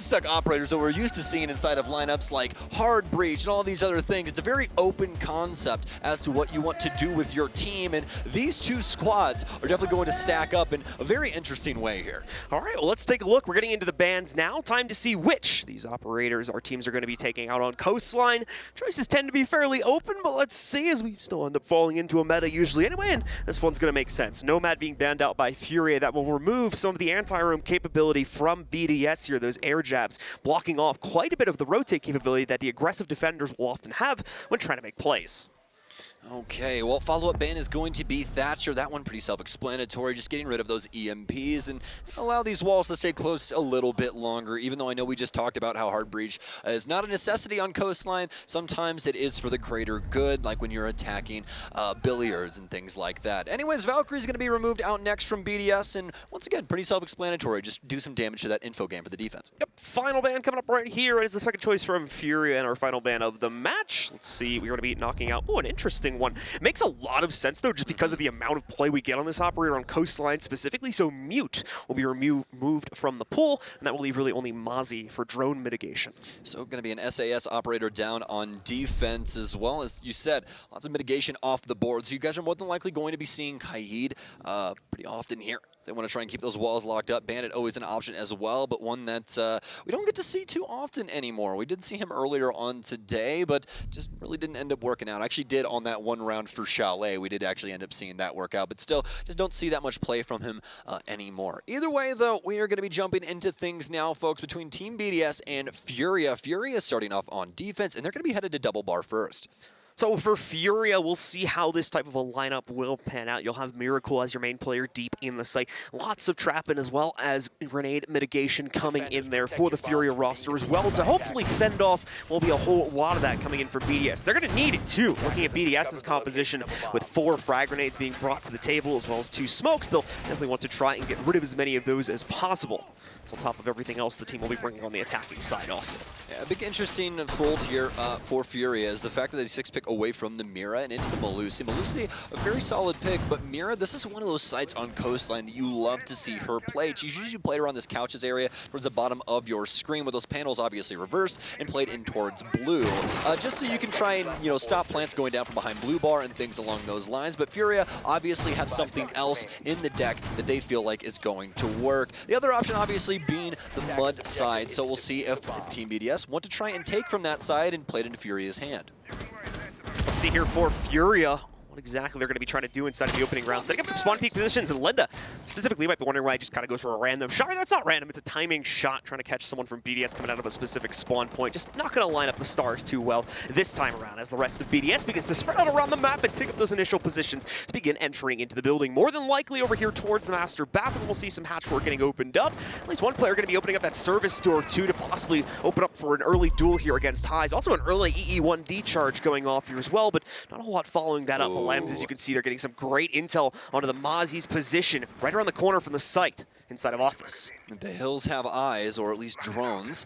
stuck operators that we're used to seeing inside of lineups like Hard Breach and all these other things. It's a very open concept as to what you want to do with your team, and these two squads are definitely going to stack up in a very interesting way here. All right, well, let's take a look. We're getting into the bans now. Time to see which these operators our teams are going to be taking out on Coastline. Choices tend to be fairly open, but let's see, as we still end up falling into a meta usually anyway, and this one's going to make sense. Nomad being banned out by FURIA. That will remove some of the anti-roam capability from BDS here. Those air jabs blocking off quite a bit of the rotate capability that the aggressive defenders will often have when trying to make plays. Okay, well, follow-up ban is going to be Thatcher. That one pretty self-explanatory, just getting rid of those EMPs and allow these walls to stay close a little bit longer, even though I know we just talked about how Hard Breach is not a necessity on Coastline. Sometimes it is for the greater good, like when you're attacking billiards and things like that. Anyways, Valkyrie's going to be removed out next from BDS, and once again, pretty self-explanatory. Just do some damage to that info game for the defense. Yep, final ban coming up right here. It is the second choice from FURIA and our final ban of the match. Let's see, we're going to be knocking out, an interesting one. It makes a lot of sense, though, just because of the amount of play we get on this operator on Coastline specifically. So Mute will be removed from the pool, and that will leave really only Mozzie for drone mitigation. So going to be an SAS operator down on defense, as well as you said, lots of mitigation off the board. So you guys are more than likely going to be seeing Kaid pretty often here. They want to try and keep those walls locked up. Bandit always an option as well, but one that we don't get to see too often anymore. We did see him earlier on today, but just really didn't end up working out. Actually did on that one round for Chalet. We did actually end up seeing that work out, but still just don't see that much play from him anymore. Either way, though, we are going to be jumping into things now, folks, between Team BDS and FURIA. FURIA is starting off on defense, and they're going to be headed to double bar first. So for FURIA, we'll see how this type of a lineup will pan out. You'll have Miracle as your main player deep in the site. Lots of trapping as well as grenade mitigation coming in there for the FURIA roster as well to hopefully fend off. Will be a whole lot of that coming in for BDS. They're going to need it too. Looking at BDS's composition with 4 frag grenades being brought to the table as well as 2 smokes, they'll definitely want to try and get rid of as many of those as possible. It's on top of everything else the team will be bringing on the attacking side also. Yeah, a big interesting fold here for FURIA is the fact that they 6-pick away from the Mira and into the Melusi. Melusi, a very solid pick, but Mira, this is one of those sites on Coastline that you love to see her play. She's usually played around this couches area towards the bottom of your screen with those panels obviously reversed and played in towards blue. Just so you can try and, stop plants going down from behind blue bar and things along those lines. But FURIA obviously have something else in the deck that they feel like is going to work. The other option obviously being the mud side. So we'll see if Team BDS want to try and take from that side and play it into FURIA's hand. Let's see here for FURIA what exactly they're going to be trying to do inside of the opening round. Setting up some spawn peak positions, and Lenda specifically might be wondering why he just kind of goes for a random shot. That's not random, it's a timing shot, trying to catch someone from BDS coming out of a specific spawn point. Just not going to line up the stars too well this time around as the rest of BDS begins to spread out around the map and take up those initial positions to begin entering into the building. More than likely over here towards the master bathroom, we'll see some hatchwork getting opened up. At least one player going to be opening up that service door too to possibly open up for an early duel here against Highs. Also an early EE1D charge going off here as well, but not a whole lot following that up. Elemzje, as you can see, they're getting some great intel onto the Mozzie's position right around the corner from the site inside of office. The hills have eyes, or at least drones.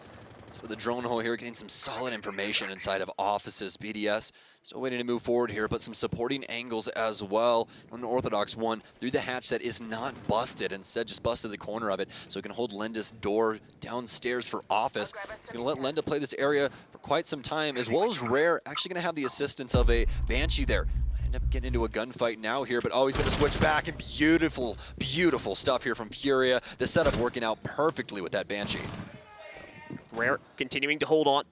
So the drone hole here getting some solid information inside of offices. BDS still waiting to move forward here, but some supporting angles as well. An Orthodox one through the hatch that is not busted, instead just busted the corner of it, so he can hold Lenda's door downstairs for office. He's going to let Lenda play this area for quite some time, as well as Rare actually going to have the assistance of a Banshee there. End up getting into a gunfight now here, but always going to switch back, and beautiful, beautiful stuff here from FURIA. The setup working out perfectly with that Banshee. Rare continuing to hold on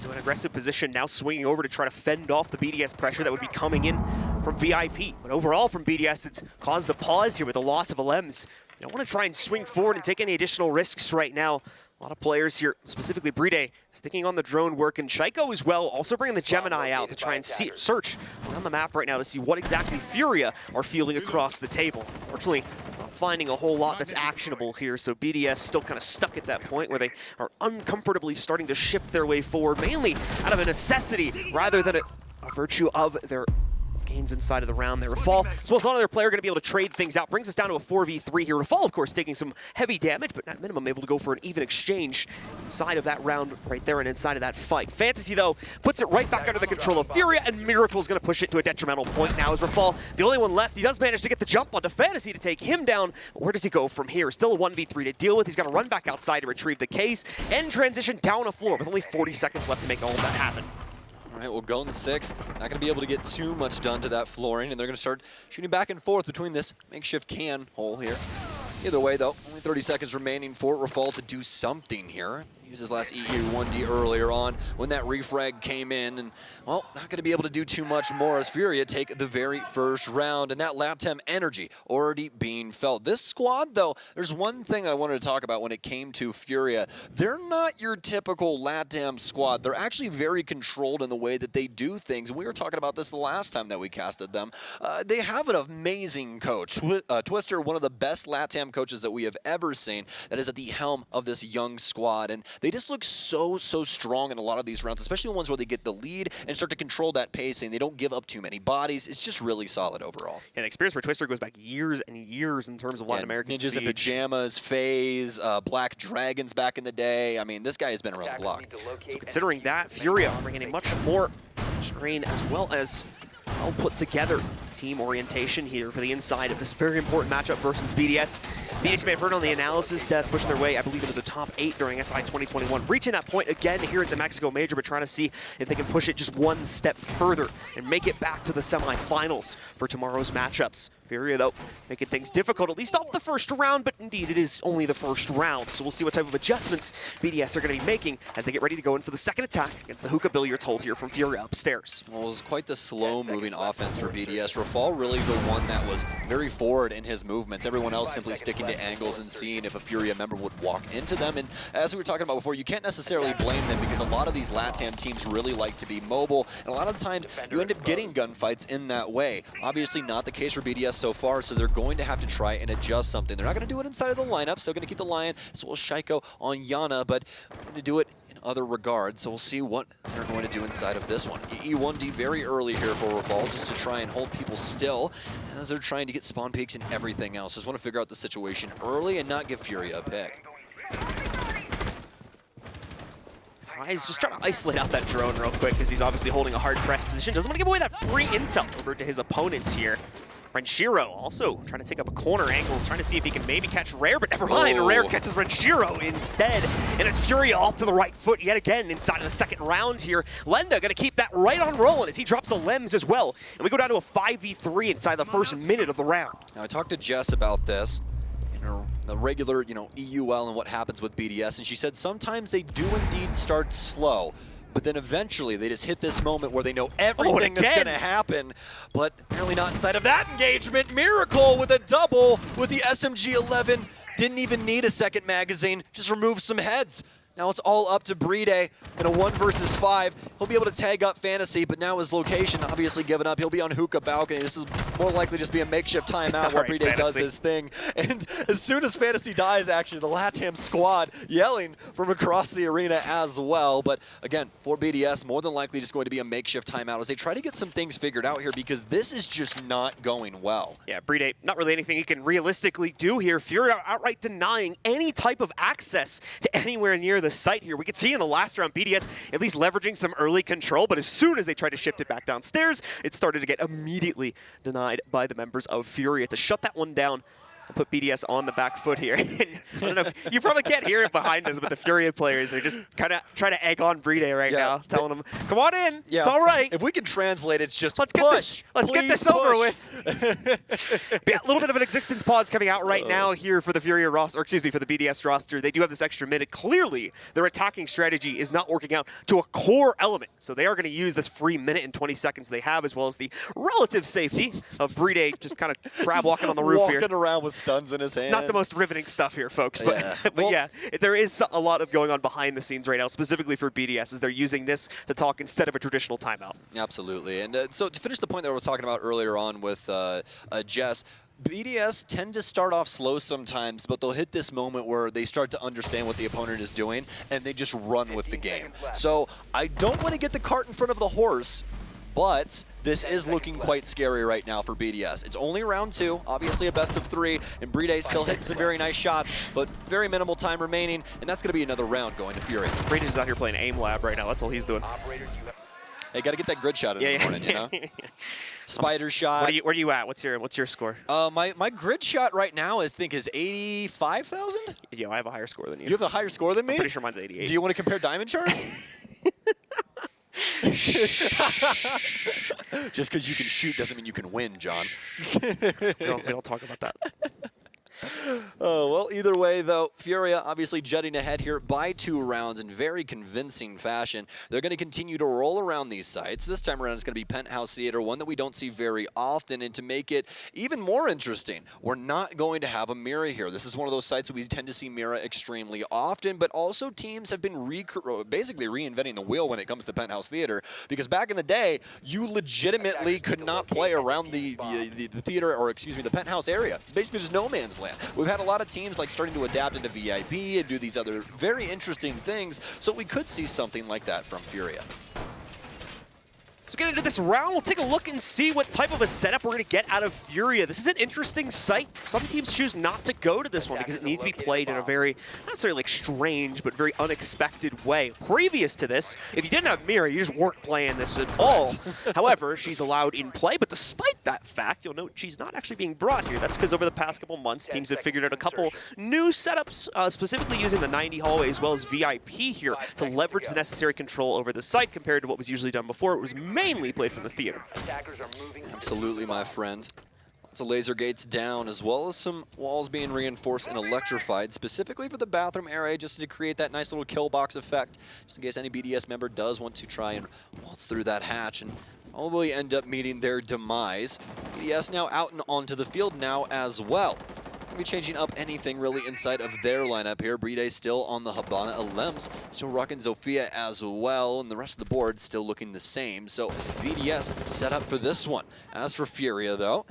to an aggressive position, now swinging over to try to fend off the BDS pressure that would be coming in from VIP. But overall from BDS, it's caused a pause here with the loss of Elemzje. They don't want to try and swing forward and take any additional risks right now. A lot of players here, specifically BriD.BDS, sticking on the drone work, and Shaiiko as well, also bringing the Gemini out to try and search around the map right now to see what exactly FURIA are fielding across the table. Unfortunately, not finding a whole lot that's actionable here, so BDS still kind of stuck at that point where they are uncomfortably starting to shift their way forward, mainly out of a necessity rather than a virtue of their gains inside of the round there. RaFaL, as well as another player, going to be able to trade things out. Brings us down to a 4v3 here. RaFaL, of course, taking some heavy damage, but at minimum able to go for an even exchange inside of that round right there and inside of that fight. Fntzy, though, puts it right back under the control of FURIA, and Miracle's going to push it to a detrimental point now as RaFaL, the only one left. He does manage to get the jump onto Fntzy to take him down. But where does he go from here? Still a 1v3 to deal with. He's got to run back outside to retrieve the case and transition down a floor with only 40 seconds left to make all of that happen. All right, well, going 6, not going to be able to get too much done to that flooring, and they're going to start shooting back and forth between this makeshift can hole here. Either way, though, only 30 seconds remaining for RaFaL to do something here. Used his last EU1D earlier on when that refrag came in, and, well, not going to be able to do too much more as FURIA take the very first round, and that LATAM energy already being felt. This squad, though, there's one thing I wanted to talk about when it came to FURIA. They're not your typical LATAM squad. They're actually very controlled in the way that they do things, and we were talking about this the last time that we casted them. They have an amazing coach. Twister, one of the best LATAM coaches that we have ever seen, that is at the helm of this young squad, and they just look so strong in a lot of these rounds, especially the ones where they get the lead and start to control that pacing. They don't give up too many bodies. It's just really solid overall. And experience for Twister goes back years and years in terms of Latin American Ninjas Siege. in Pajamas, FaZe, Black Dragons back in the day. I mean, this guy has been around the block. So considering that, FURIA bringing a much more strain as well as well put together team orientation here for the inside of this very important matchup versus BDS. BDS may have heard on the analysis desk, pushing their way, I believe, into the top 8 during SI 2021. Reaching that point again here at the Mexico Major, but trying to see if they can push it just one step further and make it back to the semifinals for tomorrow's matchups. FURIA, though, making things difficult, at least off the first round, but indeed it is only the first round, so we'll see what type of adjustments BDS are going to be making as they get ready to go in for the second attack against the hookah billiards hold here from FURIA upstairs. Well, it was quite the slow-moving offense for BDS. RaFaL really the one that was very forward in his movements. Everyone else simply sticking to angles and seeing if a FURIA member would walk into them, and as we were talking about before, you can't necessarily blame them because a lot of these LATAM teams really like to be mobile, and a lot of times you end up getting gunfights in that way. Obviously not the case for BDS so far, so they're going to have to try and adjust something. They're not going to do it inside of the lineup, so going to keep the Lion as well as Shaiiko on Yana, but going to do it in other regards, so we'll see what they're going to do inside of this one. E1D very early here for RaFaL, just to try and hold people still as they're trying to get spawn peaks and everything else. Just want to figure out the situation early and not give FURIA a pick. He's just trying to isolate out that drone real quick because he's obviously holding a hard press position. Doesn't want to give away that free intel over to his opponents here. Renshiro also trying to take up a corner angle, trying to see if he can maybe catch Rare, but never mind. Rare catches Renshiro instead, and it's FURIA off to the right foot yet again inside of the second round here. Lenda going to keep that right on rolling as he drops a Lems as well, and we go down to a 5v3 inside the first minute of the round. Now, I talked to Jess about this, the regular, EUL and what happens with BDS, and she said sometimes they do indeed start slow, but then eventually they just hit this moment where they know everything that's going to happen, but apparently not inside of that engagement. Miracle with a double with the SMG-11. Didn't even need a second magazine, just removed some heads. Now it's all up to BriD.BDS in a 1 versus 5. He'll be able to tag up Fntzy, but now his location obviously given up. He'll be on hookah balcony. This is more likely just be a makeshift timeout where BriD.BDS does his thing. And as soon as Fntzy dies, actually, the LATAM squad yelling from across the arena as well. But again, for BDS, more than likely just going to be a makeshift timeout as they try to get some things figured out here because this is just not going well. Yeah, BriD.BDS, not really anything he can realistically do here. FURIA outright denying any type of access to anywhere near the site here. We could see in the last round, BDS at least leveraging some early control, but as soon as they tried to shift it back downstairs, it started to get immediately denied by the members of FURIA to shut that one down and put BDS on the back foot here. I don't know if you probably can't hear it behind us, but the FURIA players are just kind of trying to egg on BriD.BDS right now, telling them, come on in, it's all right. If we can translate, it's just let's push. Let's get this over with. Yeah, a little bit of an existence pause coming out right now here for the FURIA roster, or excuse me, for the BDS roster. They do have this extra minute. Clearly, their attacking strategy is not working out to a core element. So they are going to use this free minute and 20 seconds they have, as well as the relative safety of BriD.BDS just kind of crab walking on the roof here. Walking around with stuns in his hand. Not the most riveting stuff here, folks, but but yeah, there is a lot of going on behind the scenes right now, specifically for BDS, as they're using this to talk instead of a traditional timeout. Absolutely, and so to finish the point that I was talking about earlier on with Jess, BDS tend to start off slow sometimes, but they'll hit this moment where they start to understand what the opponent is doing, and they just run with the game. So I don't want to get the cart in front of the horse, but this is looking quite scary right now for BDS. It's only round 2, obviously a best of 3, and BriD still hitting some very nice shots, but very minimal time remaining, and that's going to be another round going to FURIA. BriD is out here playing aim lab right now. That's all he's doing. Hey, got to get that grid shot in the morning, you know? Spider shot. Where are you at? What's your score? My grid shot right now is 85,000? Yeah, I have a higher score than you. You have a higher score than me? I'm pretty sure mine's 88. Do you want to compare diamond charts? Just because you can shoot doesn't mean you can win, John. No, we don't talk about that. Oh, well, either way, though, FURIA obviously jutting ahead here by 2 rounds in very convincing fashion. They're going to continue to roll around these sites. This time around, it's going to be Penthouse Theater, one that we don't see very often. And to make it even more interesting, we're not going to have a Mira here. This is one of those sites that we tend to see Mira extremely often, but also teams have been basically reinventing the wheel when it comes to Penthouse Theater, because back in the day, you legitimately could not play around the theater, or excuse me, the Penthouse area. It's basically just no man's land. We've had a lot of teams like starting to adapt into VIP and do these other very interesting things, so we could see something like that from FURIA. So get into this round, we'll take a look and see what type of a setup we're going to get out of FURIA. This is an interesting site. Some teams choose not to go to this one because it needs to be played in a very, not necessarily like strange, but very unexpected way. Previous to this, if you didn't have Mira, you just weren't playing this at all. However, she's allowed in play, but despite that fact, you'll note she's not actually being brought here. That's because over the past couple months, teams have figured out a couple new setups, specifically using the 90 hallway as well as VIP here to leverage the necessary control over the site compared to what was usually done before. It was mainly played from the theater. Absolutely, my friend. Lots of laser gates down, as well as some walls being reinforced and electrified, specifically for the bathroom area, just to create that nice little kill box effect, just in case any BDS member does want to try and waltz through that hatch and probably end up meeting their demise. BDS now out and onto the field now as well. Be changing up anything really inside of their lineup here. BriD still on the Habana. Elemzje still rocking Zofia as well, and the rest of the board still looking the same. So BDS set up for this one. As for FURIA, though,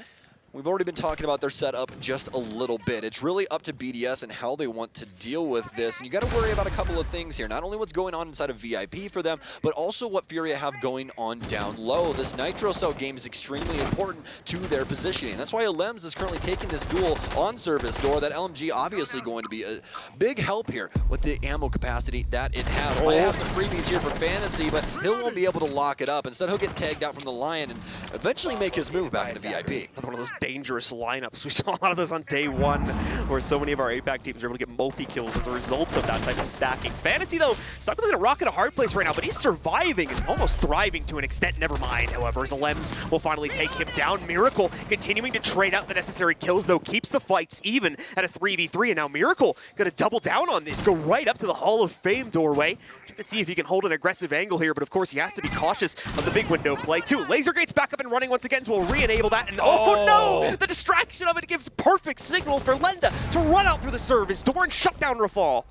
we've already been talking about their setup just a little bit. It's really up to BDS and how they want to deal with this. And you got to worry about a couple of things here. Not only what's going on inside of VIP for them, but also what FURIA have going on down low. This Nitro Cell game is extremely important to their positioning. That's why Elemzje is currently taking this duel on service door. That Elemzje obviously going to be a big help here with the ammo capacity that it has. Might have some freebies here for Fntzy, but he won't be able to lock it up. Instead, he'll get tagged out from the Lion and eventually make his move back into VIP. Another one of those dangerous lineups. We saw a lot of those on day 1, where so many of our APAC teams are able to get multi-kills as a result of that type of stacking. Fntzy, though, stuck with a rock in a hard place right now, but he's surviving and almost thriving to an extent. Never mind, however, as Elemzje will finally take him down. Miracle continuing to trade out the necessary kills, though, keeps the fights even at a 3v3, and now Miracle going to double down on this, go right up to the Hall of Fame doorway. Trying to see if he can hold an aggressive angle here, but of course he has to be cautious of the big window play, too. Laser gates back up and running once again, so we'll re-enable that, and oh no! The distraction of it gives perfect signal for Lenda to run out through the service door and shut down RaFaLe.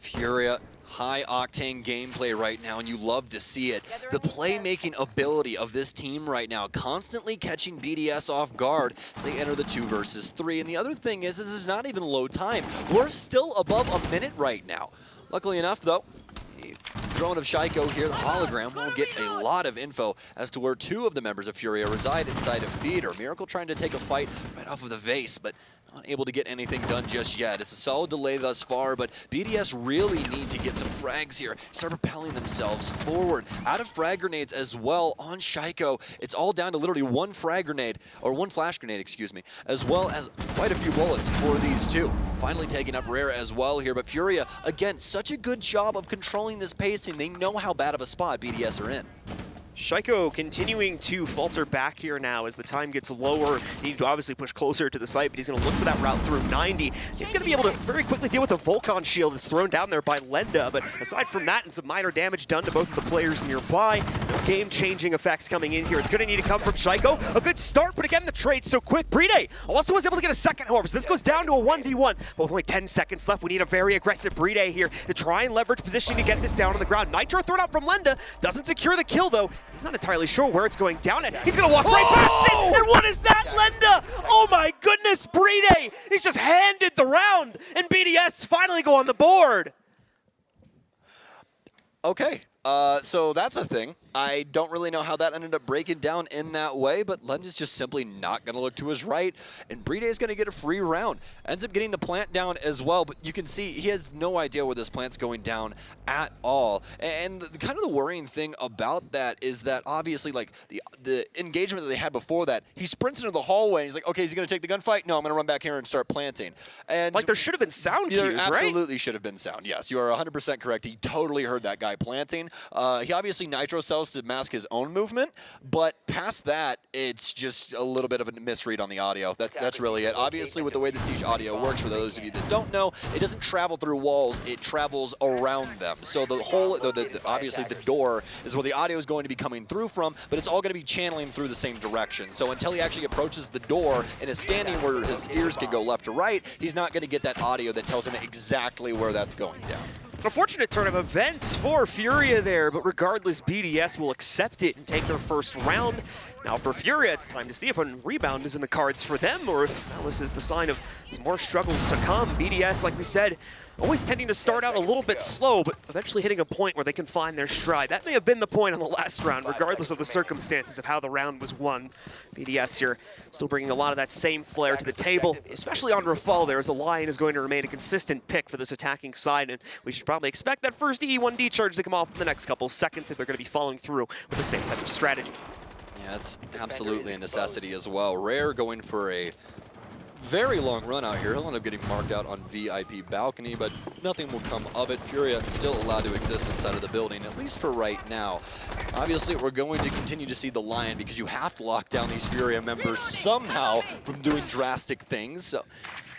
FURIA, high-octane gameplay right now, and you love to see it. The playmaking ability of this team right now, constantly catching BDS off guard as they enter the 2 versus 3. And the other thing is it's not even low time. We're still above a minute right now. Luckily enough, though, drone of Shaiiko here, the hologram, will get a lot of info as to where 2 of the members of FURIA reside inside of theater. Miracle trying to take a fight right off of the vase, but not able to get anything done just yet. It's a solid delay thus far, but BDS really need to get some frags here, start propelling themselves forward. Out of frag grenades as well on Shaiiko. It's all down to literally 1 frag grenade, or 1 flash grenade, excuse me, as well as quite a few bullets for these 2. Finally taking up Rare as well here, but FURIA, again, such a good job of controlling this pacing. They know how bad of a spot BDS are in. Shaiiko continuing to falter back here now as the time gets lower. He needs to obviously push closer to the site, but he's going to look for that route through 90. He's going to be able to very quickly deal with the Volcan shield that's thrown down there by Lenda, but aside from that and some minor damage done to both of the players nearby, no game-changing effects coming in here. It's going to need to come from Shaiiko. A good start, but again, the trade's so quick. BriD also was able to get a second, however, so this goes down to a 1v1. But with only 10 seconds left, we need a very aggressive BriD here to try and leverage positioning to get this down on the ground. Nitro thrown out from Lenda, doesn't secure the kill, though. He's not entirely sure where it's going down at. He's going to walk right past it, and what is that, Lenda? Oh my goodness, BriD! He's just handed the round, and BDS finally go on the board. Okay, So that's a thing. I don't really know how that ended up breaking down in that way, but Lenda's just simply not going to look to his right, and BriD is going to get a free round. Ends up getting the plant down as well, but you can see he has no idea where this plant's going down at all. And kind of the worrying thing about that is that obviously, like, the engagement that they had before that, he sprints into the hallway, and he's like, okay, is he going to take the gunfight? No, I'm going to run back here and start planting. And like, there should have been sound cues, right? Absolutely should have been sound, yes. You are 100% correct. He totally heard that guy planting. He obviously nitro cells to mask his own movement, but past that, it's just a little bit of a misread on the audio. That's really it. Obviously, with the way that Siege audio works, for those of you that don't know, it doesn't travel through walls, it travels around them. So the whole, obviously the door is where the audio is going to be coming through from, but it's all going to be channeling through the same direction. So until he actually approaches the door and is standing where his ears can go left to right, he's not going to get that audio that tells him exactly where that's going down. An unfortunate turn of events for FURIA there, but regardless, BDS will accept it and take their first round. Now for FURIA, it's time to see if a rebound is in the cards for them, or if this is the sign of some more struggles to come. BDS, like we said, always tending to start out a little bit slow, but eventually hitting a point where they can find their stride. That may have been the point on the last round, regardless of the circumstances of how the round was won. BDS here still bringing a lot of that same flair to the table, especially on RaFaLe there, as the Lion is going to remain a consistent pick for this attacking side, and we should probably expect that first E1D charge to come off in the next couple seconds if they're going to be following through with the same type of strategy. Yeah, it's absolutely a necessity as well. Rare going for a very long run out here. He'll end up getting marked out on VIP balcony, but nothing will come of it. FURIA still allowed to exist inside of the building, at least for right now. Obviously, we're going to continue to see the Lion because you have to lock down these FURIA members somehow from doing drastic things. So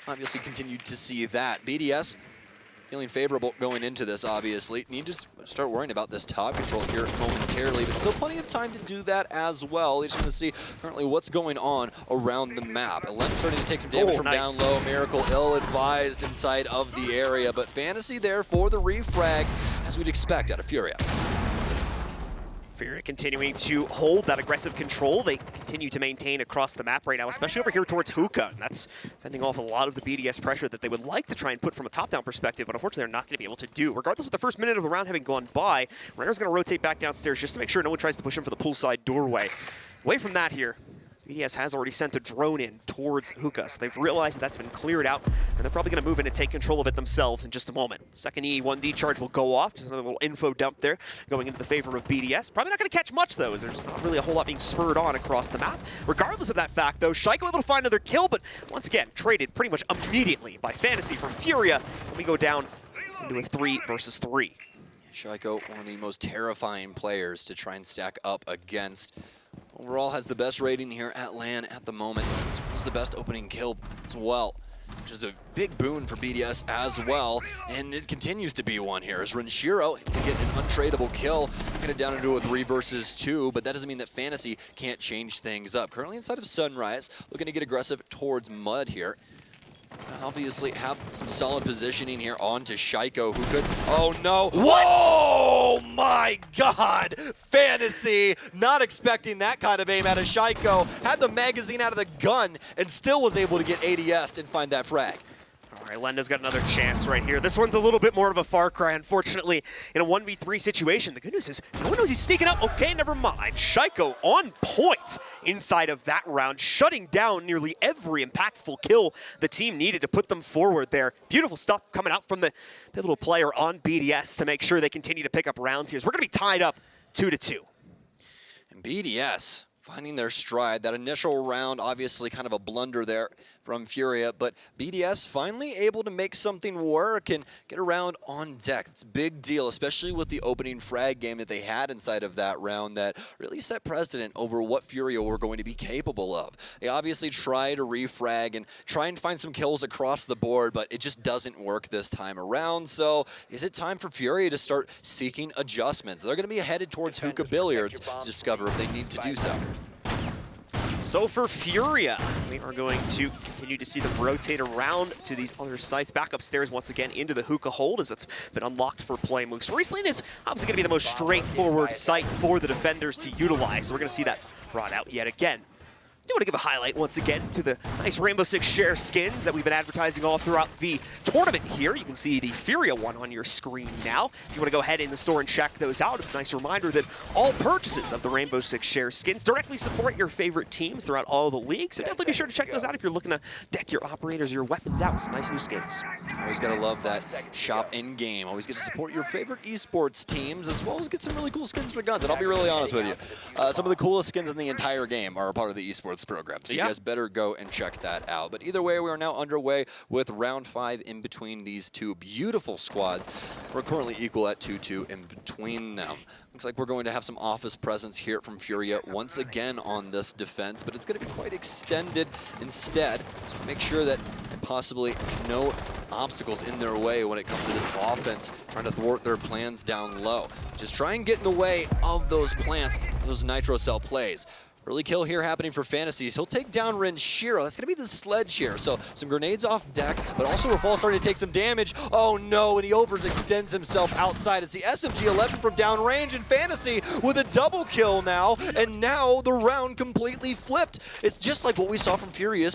obviously continue to see that. BDS feeling favorable going into this, obviously. Need to start worrying about this top control here momentarily, but still plenty of time to do that as well. They just want to see currently what's going on around the map. Elemzje starting to take some damage from down low. Miracle ill-advised inside of the area, but Fntzy there for the refrag, as we'd expect out of FURIA. FURIA continuing to hold that aggressive control. They continue to maintain across the map right now, especially over here towards Hookah. And that's fending off a lot of the BDS pressure that they would like to try and put from a top-down perspective, but unfortunately they're not going to be able to do. Regardless of the first minute of the round having gone by, Rare's going to rotate back downstairs just to make sure no one tries to push him for the poolside doorway. Away from that here, BDS has already sent a drone in towards Hookah, so they've realized that that's been cleared out, and they're probably going to move in and take control of it themselves in just a moment. Second E1D charge will go off, just another little info dump there, going into the favor of BDS. Probably not going to catch much, though, as there's not really a whole lot being spurred on across the map. Regardless of that fact, though, Shaiiko able to find another kill, but once again, traded pretty much immediately by Fntzy from FURIA, and we go down into a 3 versus 3. Shaiiko, one of the most terrifying players to try and stack up against. Overall has the best rating here at LAN at the moment, as well as the best opening kill as well, which is a big boon for BDS as well, and it continues to be one here as Renshiro to get an untradeable kill, get it down into a 3 versus 2, but that doesn't mean that Fntzy can't change things up. Currently inside of Sunrise, looking to get aggressive towards Mud here. Obviously have some solid positioning here onto Shaiiko, who could, oh no. What? Oh my God, Fntzy, not expecting that kind of aim out of Shaiiko, had the magazine out of the gun and still was able to get ADS'd and find that frag. All right, Lenda's got another chance right here. This one's a little bit more of a far cry, unfortunately, in a 1v3 situation. The good news is, no one knows he's sneaking up. Okay, never mind. Shaiiko on point inside of that round, shutting down nearly every impactful kill the team needed to put them forward there. Beautiful stuff coming out from the pivotal player on BDS to make sure they continue to pick up rounds here. So we're going to be tied up 2-2. And BDS finding their stride. That initial round, obviously kind of a blunder there from FURIA, but BDS finally able to make something work and get around on deck. It's a big deal, especially with the opening frag game that they had inside of that round that really set precedent over what FURIA were going to be capable of. They obviously try to refrag and try and find some kills across the board, but it just doesn't work this time around. So is it time for FURIA to start seeking adjustments? They're going to be headed towards Hookah Billiards to discover if they need to do so. So for FURIA, we are going to continue to see them rotate around to these other sites, back upstairs once again into the Hookah hold as it's been unlocked for play. Coastline is obviously going to be the most straightforward site for the defenders to utilize, so we're going to see that brought out yet again. do want to give a highlight once again to the nice Rainbow Six Share skins that we've been advertising all throughout the tournament here. You can see the FURIA one on your screen now. If you want to go ahead in the store and check those out, a nice reminder that all purchases of the Rainbow Six Share skins directly support your favorite teams throughout all the leagues. So definitely be sure to check those out if you're looking to deck your operators or your weapons out with some nice new skins. Always got to love that shop in-game. Always get to support your favorite esports teams, as well as get some really cool skins for guns. And I'll be really honest with you, some of the coolest skins in the entire game are a part of the esports program. So you guys better go and check that out. But either way, we are now underway with round 5 in between these two beautiful squads. We're currently equal at 2-2 in between them. Looks like we're going to have some office presence here from FURIA once again on this defense, but it's going to be quite extended instead. So make sure that possibly no obstacles in their way when it comes to this offense, trying to thwart their plans down low. Just try and get in the way of those plants, those nitro cell plays. Early kill here happening for Fntzy. He'll take down Renshiro. That's going to be the sledge here. So some grenades off deck, but also RaFaLe starting to take some damage. Oh no, and he overextends himself outside. It's the SMG-11 from downrange, and Fntzy with a double kill now, and now the round completely flipped. It's just like what we saw from FURIA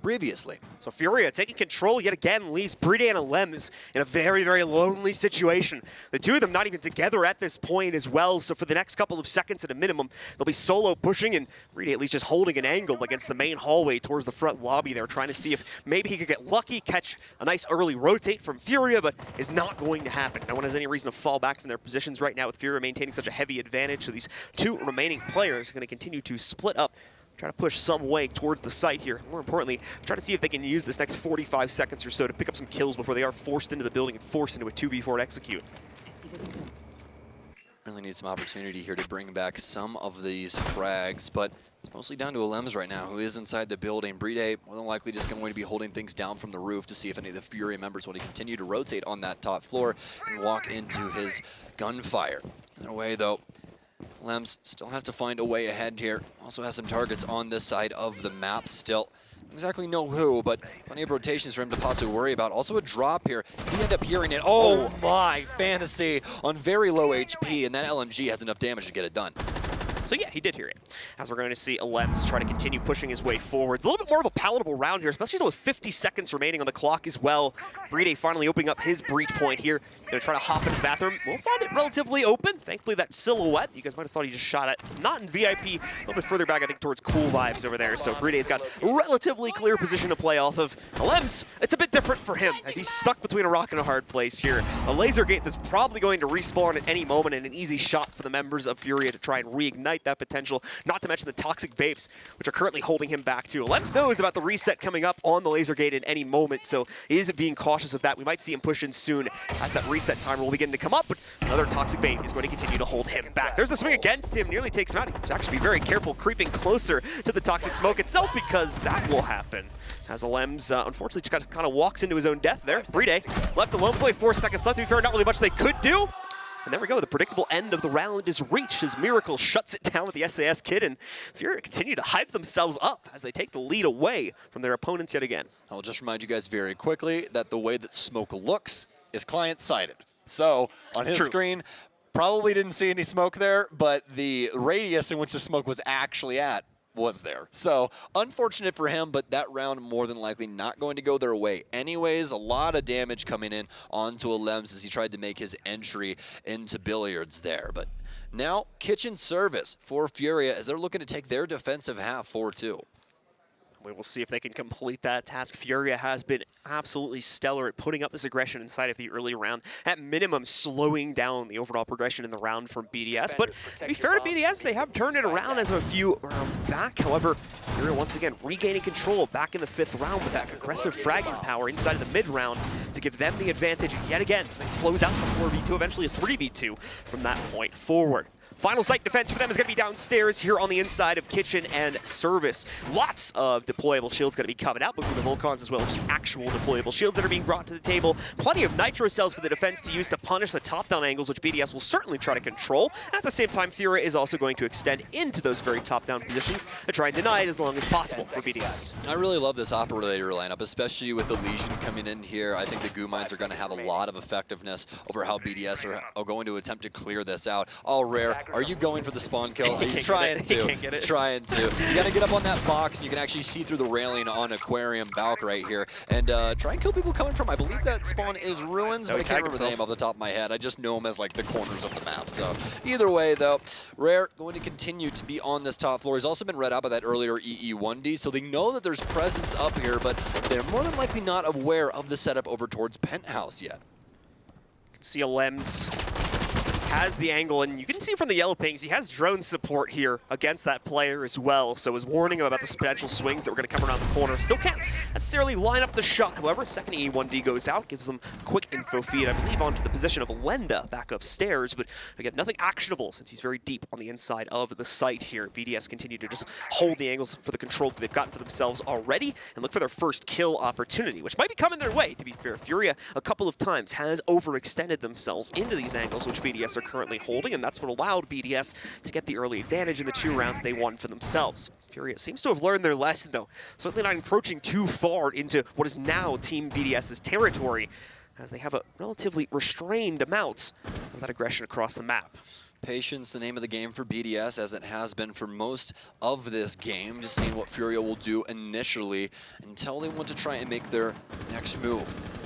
previously. So FURIA taking control yet again leaves BriD and Elemzje in a very, very lonely situation. The two of them not even together at this point as well, so for the next couple of seconds at a minimum, they'll be solo pushing, and BriD at least just holding an angle against the main hallway towards the front lobby there, trying to see if maybe he could get lucky, catch a nice early rotate from FURIA, but is not going to happen. No one has any reason to fall back from their positions right now with FURIA maintaining such a heavy advantage, so these two remaining players are going to continue to split up, try to push some way towards the site here. More importantly, try to see if they can use this next 45 seconds or so to pick up some kills before they are forced into the building and forced into a 2v4 to execute. Really need some opportunity here to bring back some of these frags, but it's mostly down to Elemzje right now, who is inside the building. BriD more than likely just going to be holding things down from the roof to see if any of the FURIA members want to continue to rotate on that top floor and walk into his gunfire. Either way, though, Elemzje still has to find a way ahead here. Also has some targets on this side of the map still. Exactly know who, but plenty of rotations for him to possibly worry about. Also a drop here. He ended up hearing it. Oh my, Fntzy on very low HP, and that LMG has enough damage to get it done. So yeah, he did hear it. As we're going to see Elemzje try to continue pushing his way forward. It's a little bit more of a palatable round here, especially with 50 seconds remaining on the clock as well. BriD finally opening up his breach point here. Going to try to hop into the bathroom. We'll find it relatively open. Thankfully, that silhouette, you guys might have thought he just shot at. It's not in VIP. A little bit further back, I think, towards Cool Vibes over there. So BriD's got a relatively clear position to play off of. Elemzje, it's a bit different for him as he's stuck between a rock and a hard place here. A laser gate that's probably going to respawn at any moment, and an easy shot for the members of FURIA to try and reignite that potential. Not to mention the toxic babes, which are currently holding him back too. Elemzje knows about the reset coming up on the laser gate at any moment, so he is being cautious of that. We might see him push in soon as that reset timer will begin to come up, but another toxic bait is going to continue to hold him back. There's the swing against him, nearly takes him out. He should actually be very careful creeping closer to the toxic smoke itself, because that will happen. As Elemzje, unfortunately, just kind of walks into his own death there. BriD left alone with only 4 seconds left. To be fair, not really much they could do. And there we go, the predictable end of the round is reached as Miracle shuts it down with the SAS kid, and FURIA continue to hype themselves up as they take the lead away from their opponents yet again. I'll just remind you guys very quickly that the way that smoke looks is client-sided. So on his screen, probably didn't see any smoke there, but the radius in which the smoke was actually at was there. So unfortunate for him, but that round more than likely not going to go their way. Anyways, a lot of damage coming in onto Elemzje as he tried to make his entry into billiards there. But now kitchen service for FURIA as they're looking to take their defensive half 4-2. We will see if they can complete that task. FURIA has been absolutely stellar at putting up this aggression inside of the early round, at minimum slowing down the overall progression in the round from BDS. But to be fair to BDS, they have turned it around as of a few rounds back. However, FURIA once again regaining control back in the 5th round with that aggressive fragging power inside of the mid-round to give them the advantage yet again. They close out the 4v2, eventually a 3v2 from that point forward. Final site defense for them is going to be downstairs here on the inside of kitchen and service. Lots of deployable shields going to be coming out, both from the Volcans as well as just actual deployable shields that are being brought to the table. Plenty of nitro cells for the defense to use to punish the top-down angles, which BDS will certainly try to control. And at the same time, FURIA is also going to extend into those very top-down positions and try and deny it as long as possible for BDS. I really love this operator lineup, especially with the Legion coming in here. I think the goo mines are going to have a lot of effectiveness over how BDS are going to attempt to clear this out. All rare, Are you going for the spawn kill? He's He trying can't to. get it. He's trying to. You got to get up on that box, and you can actually see through the railing on Aquarium Balk right here. And try and kill people coming from, I believe that spawn is Ruins, but I can't remember the name off the top of my head. I just know him as like the corners of the map. So either way, though, Rare going to continue to be on this top floor. He's also been read out by that earlier EE1D, so they know that there's presence up here, but they're more than likely not aware of the setup over towards Penthouse yet. You can see Elemz has the angle, and you can see from the yellow pings, he has drone support here against that player as well, so was warning him about the potential swings that were going to come around the corner. Still can't necessarily line up the shot, however. Second E1D goes out, gives them quick info feed, I believe, onto the position of Lenda back upstairs, but again, nothing actionable since he's very deep on the inside of the site here. BDS continue to just hold the angles for the control that they've gotten for themselves already and look for their first kill opportunity, which might be coming their way, to be fair. FURIA a couple of times has overextended themselves into these angles, which BDS are currently holding, and that's what allowed BDS to get the early advantage in the 2 rounds they won for themselves. FURIA seems to have learned their lesson, though, certainly not encroaching too far into what is now Team BDS's territory, as they have a relatively restrained amount of that aggression across the map. Patience, the name of the game for BDS, as it has been for most of this game. Just seeing what FURIA will do initially until they want to try and make their next move.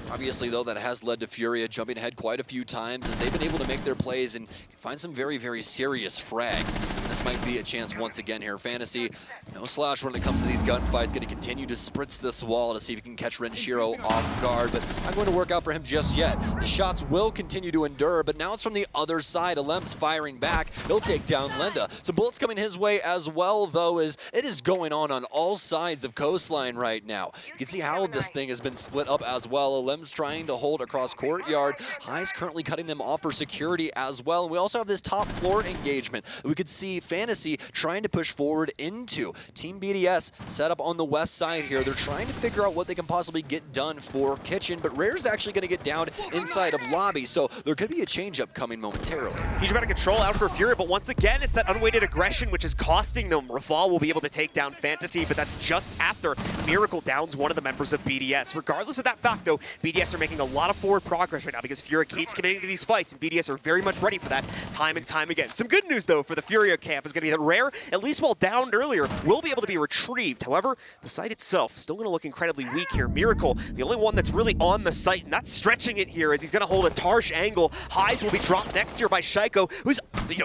Obviously, though, that has led to FURIA jumping ahead quite a few times as they've been able to make their plays and find some very, very serious frags. This might be a chance once again here. Fntzy, no slash when it comes to these gunfights, going to continue to spritz this wall to see if he can catch Renshiro off guard, but not going to work out for him just yet. The shots will continue to endure, but now it's from the other side. Elemz firing back. He'll take down Lenda. Some bullets coming his way as well, though, as it is going on all sides of Coastline right now. You can see how this thing has been split up as well. Elemz trying to hold across courtyard. High's currently cutting them off for security as well. And we also have this top floor engagement that we could see Fntzy trying to push forward into. Team BDS set up on the west side here. They're trying to figure out what they can possibly get done for Kitchen, but Rare's actually going to get down inside of Lobby, so there could be a change-up coming momentarily. Huge amount of control out for FURIA, but once again, it's that unweighted aggression which is costing them. RaFaLe will be able to take down Fntzy, but that's just after Miracle downs one of the members of BDS. Regardless of that fact, though, BDS are making a lot of forward progress right now because FURIA keeps committing to these fights, and BDS are very much ready for that time and time again. Some good news, though, for the FURIA camp is going to be that Rare, at least while downed earlier, will be able to be retrieved. However, the site itself still going to look incredibly weak here. Miracle, the only one that's really on the site, and that's stretching it here as he's going to hold a Tarsh angle. Highs will be dropped next here by Shaiiko, who's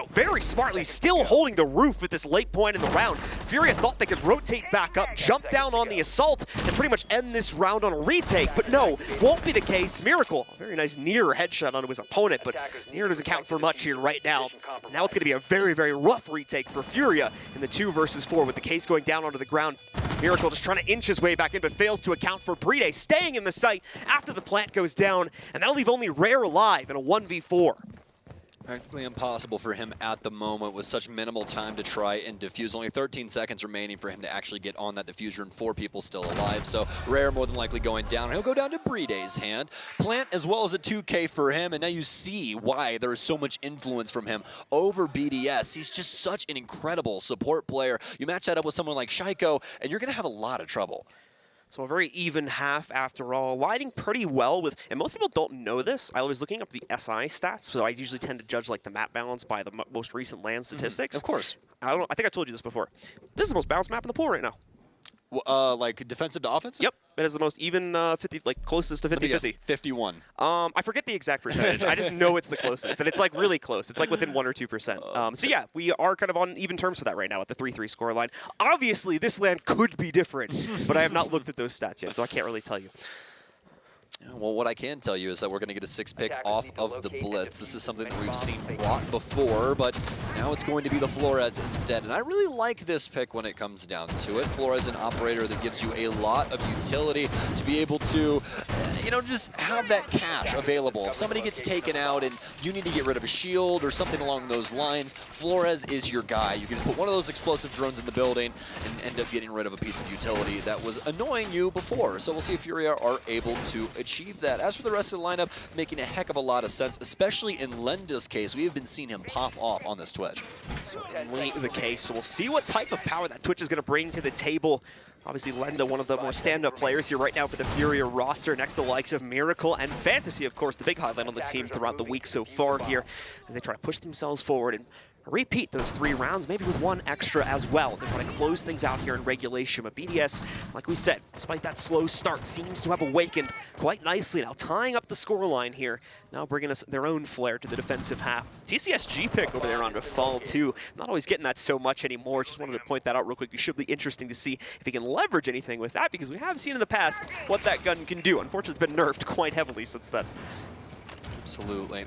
very smartly still holding the roof at this late point in the round. FURIA thought they could rotate back up, jump down on the assault, and pretty much end this round on a retake, but no, won't be the case. Miracle, a very nice near headshot onto his opponent, but near doesn't count for much here right now. Now it's going to be a very, very rough retake for FURIA in the 2 versus 4 with the case going down onto the ground. Miracle just trying to inch his way back in, but fails to account for BriD.BDS staying in the site after the plant goes down, and that'll leave only Rare alive in a 1v4. Practically impossible for him at the moment with such minimal time to try and defuse. Only 13 seconds remaining for him to actually get on that diffuser and 4 people still alive. So Rare more than likely going down. He'll go down to BriD.BDS' hand. Plant as well as a 2K for him, and now you see why there is so much influence from him over BDS. He's just such an incredible support player. You match that up with someone like Shaiiko, and you're going to have a lot of trouble. So a very even half after all, aligning pretty well with, and most people don't know this, I was looking up the SI stats, so I usually tend to judge like the map balance by the most recent land statistics. Of course. I think I told you this before. This is the most balanced map in the pool right now. Like defensive to offensive? Yep, it is the most even 50, like closest to 50-50. 51. I forget the exact percentage. I just know it's the closest, and it's like really close. It's like within 1 or 2%. So yeah, we are kind of on even terms for that right now at the 3-3 scoreline. Obviously, this land could be different, but I have not looked at those stats yet, so I can't really tell you. Well, what I can tell you is that we're going to get a 6 pick off of the Blitz. This is something that we've seen brought before, but now it's going to be the Flores instead. And I really like this pick when it comes down to it. Flores, an operator that gives you a lot of utility to be able to, just have that cash available. If somebody gets taken out and you need to get rid of a shield or something along those lines, Flores is your guy. You can put one of those explosive drones in the building and end up getting rid of a piece of utility that was annoying you before. So we'll see if FURIA are able to achieve that. As for the rest of the lineup, making a heck of a lot of sense, especially in Lenda's case. We have been seeing him pop off on this Twitch. Certainly the case. So we'll see what type of power that Twitch is going to bring to the table. Obviously, Lenda, one of the more stand-up players here right now for the FURIA roster, next to the likes of Miracle and Fntzy, of course, the big highlight on the team throughout the week so far here, as they try to push themselves forward and repeat those 3 rounds, maybe with 1 extra as well. They're trying to close things out here in regulation, but BDS, like we said, despite that slow start, seems to have awakened quite nicely now, tying up the scoreline here, now bringing us their own flair to the defensive half. TCSG pick over there on RaFaLe too. Not always getting that so much anymore. Just wanted to point that out real quick. It should be interesting to see if he can leverage anything with that, because we have seen in the past what that gun can do. Unfortunately, it's been nerfed quite heavily since then. Absolutely.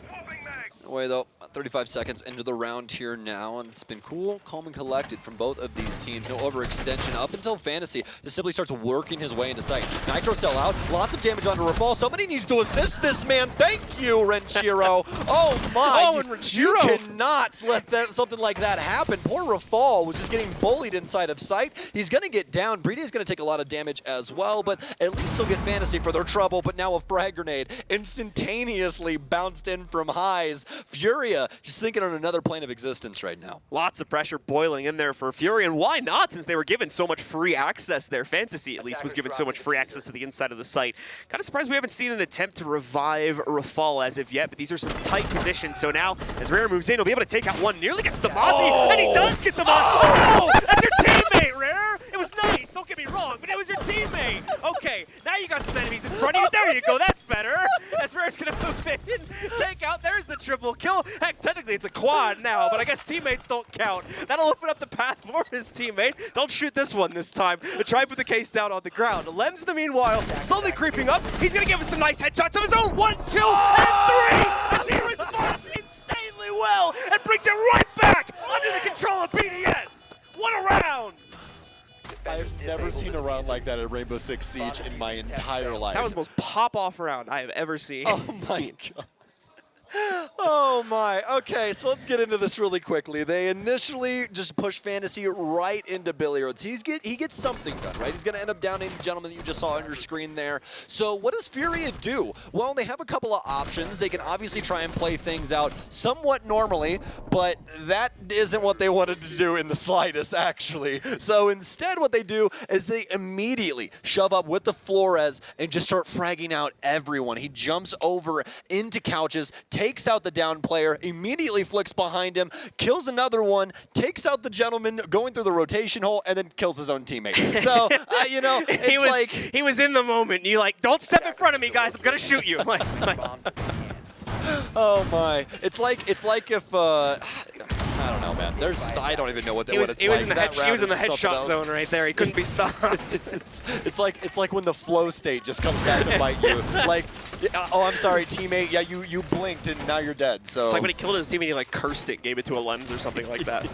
No way though, 35 seconds into the round here now, and it's been cool, calm and collected from both of these teams. No overextension up until Fntzy just simply starts working his way into sight. Nitro sell out, lots of damage onto RaFaLe. Somebody needs to assist this man. Thank you, Renshiro. Oh my, oh, and Renshiro. You cannot let something like that happen. Poor RaFaLe was just getting bullied inside of sight. He's gonna get down. BriD is gonna take a lot of damage as well, but at least he'll get Fntzy for their trouble. But now a frag grenade instantaneously bounced in from highs. FURIA just thinking on another plane of existence right now. Lots of pressure boiling in there for FURIA, and why not, since they were given so much free access there. Fntzy, at least, was given so much free access to the inside of the site. Kind of surprised we haven't seen an attempt to revive RaFaLe as of yet, but these are some tight positions. So now, as Rare moves in, he'll be able to take out one. Nearly gets the Mozzie, and he does get the Mozzie. Oh, no! That's your teammate, Rare! It was nice, don't get me wrong, but it was your teammate. Okay, now you got some enemies in front of you. There you go, that's better. As Rare's gonna move in, take out, there's the triple kill. Heck, technically it's a quad now, but I guess teammates don't count. That'll open up the path for his teammate. Don't shoot this one this time, but try and put the case down on the ground. Lem's, in the meanwhile, slowly creeping up. He's gonna give us some nice headshots of his own. 1, 2, and 3! As he responds insanely well and brings it right back under the control of BDS. What a round! I've never seen a round like that at Rainbow Six Siege in my entire life. That was the most pop-off round I have ever seen. Oh my god. Oh my. Okay, so let's get into this really quickly. They initially just push Fntzy right into billiards. He gets something done, right? He's going to end up downing the gentleman that you just saw on your screen there. So what does FURIA do? Well, they have a couple of options. They can obviously try and play things out somewhat normally, but that isn't what they wanted to do in the slightest, actually. So instead what they do is they immediately shove up with the Flores and just start fragging out everyone. He jumps over into couches, takes out the down player, immediately flicks behind him, kills another one, takes out the gentleman going through the rotation hole, and then kills his own teammate. So, you know, it's he was in the moment. You like, don't step in front of me, guys. I'm gonna shoot you. Like, oh my! It's like if I don't know, man. I don't even know what it's like. He was in the headshot zone right there. He couldn't be stopped. It's like when the flow state just comes back to bite you. Like, oh, I'm sorry, teammate. Yeah, you blinked and now you're dead. So it's like when he killed his teammate, he like cursed it, gave it to Elemzje or something like that.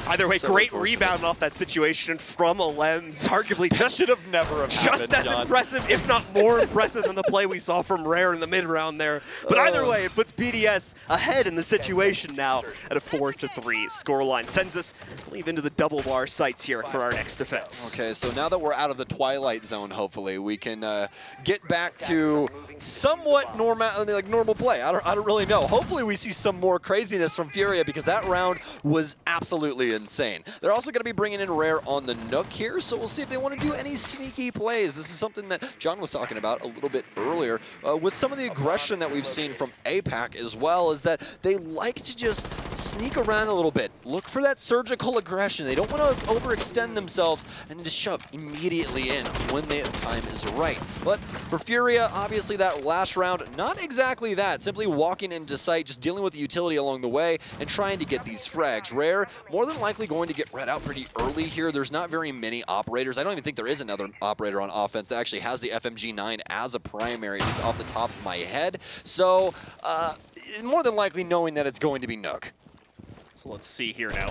Either way, so great rebound off that situation from Elemzje. Arguably just should have never have just as impressive, if not more impressive than the play we saw from Rare in the mid round there. But either way, it puts BDS ahead in the situation now at a 4-3 scoreline. Sends us, I believe, into the double bar sights here for our next defense. Okay, so now that we're out of the twilight zone, hopefully we can get back to somewhat normal play. I don't really know. Hopefully we see some more craziness from FURIA, because that round was absolutely insane. They're also going to be bringing in Rare on the Nook here, so we'll see if they want to do any sneaky plays. This is something that John was talking about a little bit earlier with some of the aggression that we've seen from APAC as well, is that they like to just sneak around a little bit. Look for that surgical aggression. They don't want to overextend themselves and then just shove immediately in when the time is right. But for FURIA, obviously that last round, not exactly that. Simply walking into sight, just dealing with the utility along the way and trying to get these frags. Rare, more than likely going to get read out pretty early here. There's not very many operators. I don't even think there is another operator on offense that actually has the FMG9 as a primary, just off the top of my head. So, more than likely knowing that it's going to be Nook. So let's see here now.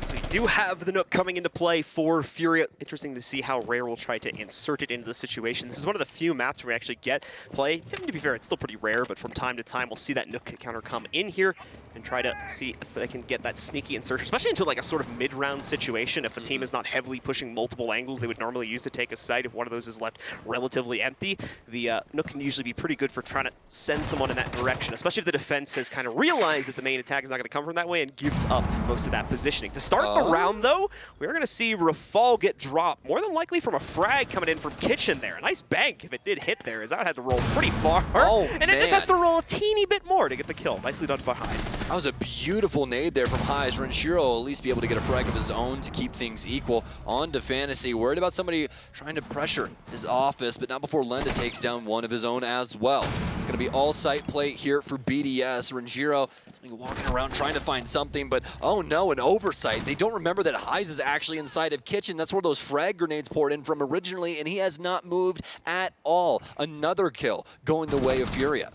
So we do have the Nook coming into play for FURIA. Interesting to see how Rare will try to insert it into the situation. This is one of the few maps where we actually get play. To be fair, it's still pretty rare, but from time to time we'll see that Nook counter come in here and try to see if they can get that sneaky insertion, especially into like a sort of mid-round situation. If a team is not heavily pushing multiple angles they would normally use to take a site, if one of those is left relatively empty, the Nook can usually be pretty good for trying to send someone in that direction, especially if the defense has kind of realized that the main attack is not going to come from that way and gives up most of that positioning. To start start the round, though, we're going to see RaFaL get dropped, more than likely from a frag coming in from Kitchen there. A nice bank if it did hit there, as that had to roll pretty far. And it just has to roll a teeny bit more to get the kill. Nicely done by Highs. That was a beautiful nade there from Highs. Renshiro will at least be able to get a frag of his own to keep things equal. On to Fntzy, worried about somebody trying to pressure his office, but not before Lenda takes down one of his own as well. It's going to be all site play here for BDS. Renshiro walking around trying to find something, but oh no, an oversight. They don't remember that Highs is actually inside of Kitchen. That's where those frag grenades poured in from originally, and he has not moved at all. Another kill going the way of FURIA.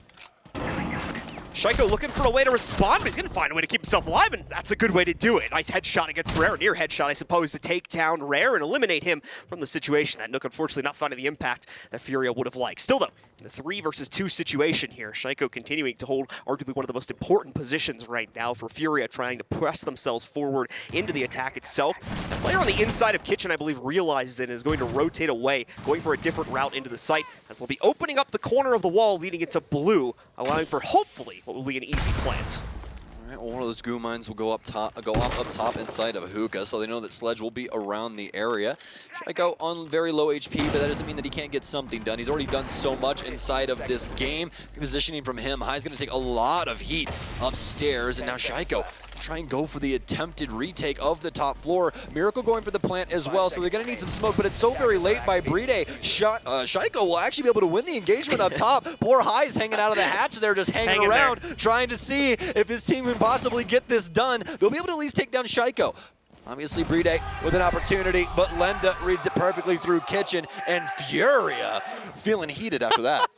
Shaiiko looking for a way to respond, but he's going to find a way to keep himself alive, and that's a good way to do it. Nice headshot against Rare, near headshot, I suppose, to take down Rare and eliminate him from the situation. That Nook, unfortunately, not finding the impact that FURIA would have liked. Still, though, in the 3 versus 2 situation here, Shaiiko continuing to hold arguably one of the most important positions right now for FURIA, trying to press themselves forward into the attack itself. The player on the inside of Kitchen, I believe, realizes it and is going to rotate away, going for a different route into the site, as they'll be opening up the corner of the wall leading into blue, allowing for, hopefully, what will be an easy plant. All right, well, one of those goo mines will go off up top inside of Hookah, so they know that Sledge will be around the area. Shaiiko on very low HP, but that doesn't mean that he can't get something done. He's already done so much inside of this game. Positioning from him, High's going to take a lot of heat upstairs, and now Shaiiko try and go for the attempted retake of the top floor. Miracle going for the plant as well, so they're going to need some smoke, but it's so very late by BriD.BDS. Shaiiko will actually be able to win the engagement up top. Poor High's hanging out of the hatch there, just hanging around, trying to see if his team can possibly get this done. They'll be able to at least take down Shaiiko. Obviously, BriD.BDS with an opportunity, but Lenda reads it perfectly through Kitchen, and FURIA feeling heated after that.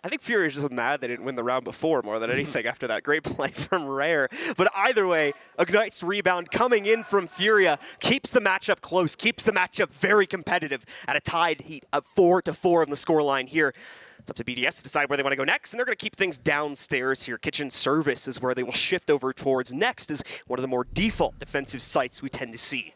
I think FURIA is just mad they didn't win the round before more than anything after that great play from Rare. But either way, a nice rebound coming in from FURIA keeps the matchup close, keeps the matchup very competitive at a tied heat of 4-4 on the scoreline here. It's up to BDS to decide where they want to go next, and they're going to keep things downstairs here. Kitchen service is where they will shift over towards next, is one of the more default defensive sites we tend to see.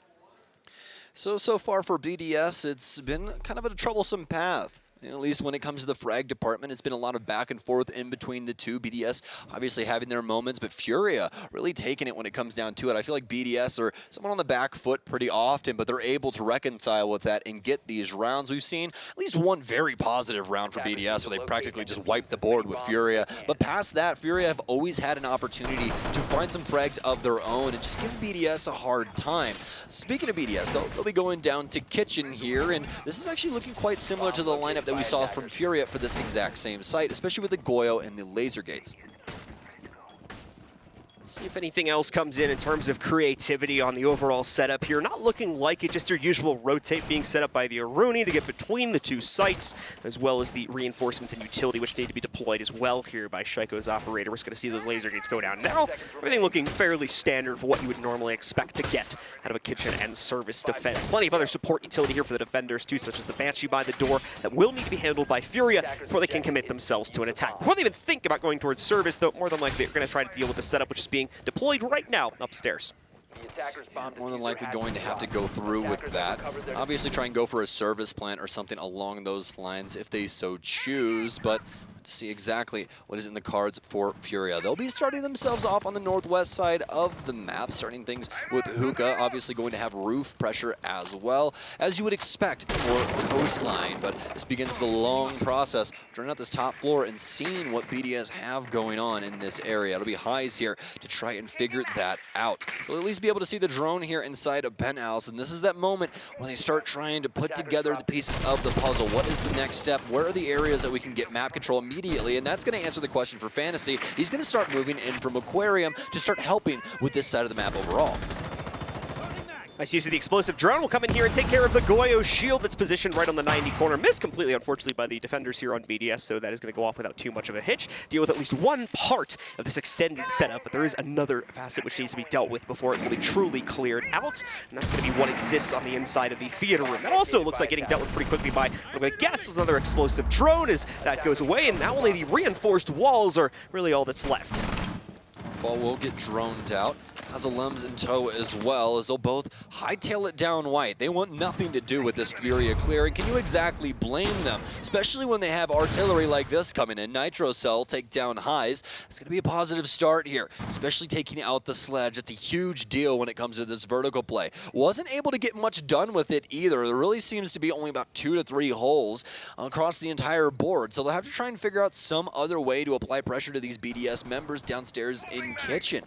So far for BDS, it's been kind of a troublesome path. At least when it comes to the frag department, it's been a lot of back and forth in between the two. BDS obviously having their moments, but FURIA really taking it when it comes down to it. I feel like BDS are someone on the back foot pretty often, but they're able to reconcile with that and get these rounds. We've seen at least one very positive round for BDS where they practically just wiped the board with FURIA. But past that, FURIA have always had an opportunity to find some frags of their own and just give BDS a hard time. Speaking of BDS, they'll be going down to Kitchen here, and this is actually looking quite similar to the lineup that we saw from FURIA for this exact same site, especially with the Goyo and the laser gates. See if anything else comes in terms of creativity on the overall setup here. Not looking like it, just your usual rotate being set up by the Aruni to get between the two sites, as well as the reinforcements and utility, which need to be deployed as well here by Shaiiko's operator. We're just going to see those laser gates go down now. Everything looking fairly standard for what you would normally expect to get out of a Kitchen and service defense. Plenty of other support utility here for the defenders too, such as the Banshee by the door that will need to be handled by FURIA before they can commit themselves to an attack. Before they even think about going towards service, though, more than likely they're going to try to deal with the setup, which is being deployed right now upstairs. More than likely going to have to go through with that. Obviously try and go for a service plant or something along those lines if they so choose, but to see exactly what is in the cards for FURIA. They'll be starting themselves off on the northwest side of the map, starting things with Hookah, obviously going to have roof pressure as well, as you would expect for Coastline. But this begins the long process, turning out this top floor and seeing what BDS have going on in this area. It'll be Highs here to try and figure that out. We'll at least be able to see the drone here inside of Penthouse, and this is that moment when they start trying to put together the pieces of the puzzle. What is the next step? Where are the areas that we can get map control immediately? And that's going to answer the question for Fntzy. He's going to start moving in from Aquarium to start helping with this side of the map overall. Nice use of the explosive drone. Will come in here and take care of the Goyo shield that's positioned right on the 90 corner. Missed completely, unfortunately, by the defenders here on BDS, so that is going to go off without too much of a hitch. Deal with at least one part of this extended setup, but there is another facet which needs to be dealt with before it will be truly cleared out, and that's going to be what exists on the inside of the theater room. That also looks like getting dealt with pretty quickly by, I'm going to guess, was another explosive drone as that goes away, and now only the reinforced walls are really all that's left. Fall will get droned out. has Elemzje in tow as well, as they'll both hightail it down white. They want nothing to do with this FURIA clear, and can you exactly blame them? Especially when they have artillery like this coming in. Nitro Cell take down highs. It's going to be a positive start here, especially taking out the sledge. It's a huge deal when it comes to this vertical play. Wasn't able to get much done with it either. There really seems to be only about 2 to 3 holes across the entire board, so they'll have to try and figure out some other way to apply pressure to these BDS members downstairs in kitchen.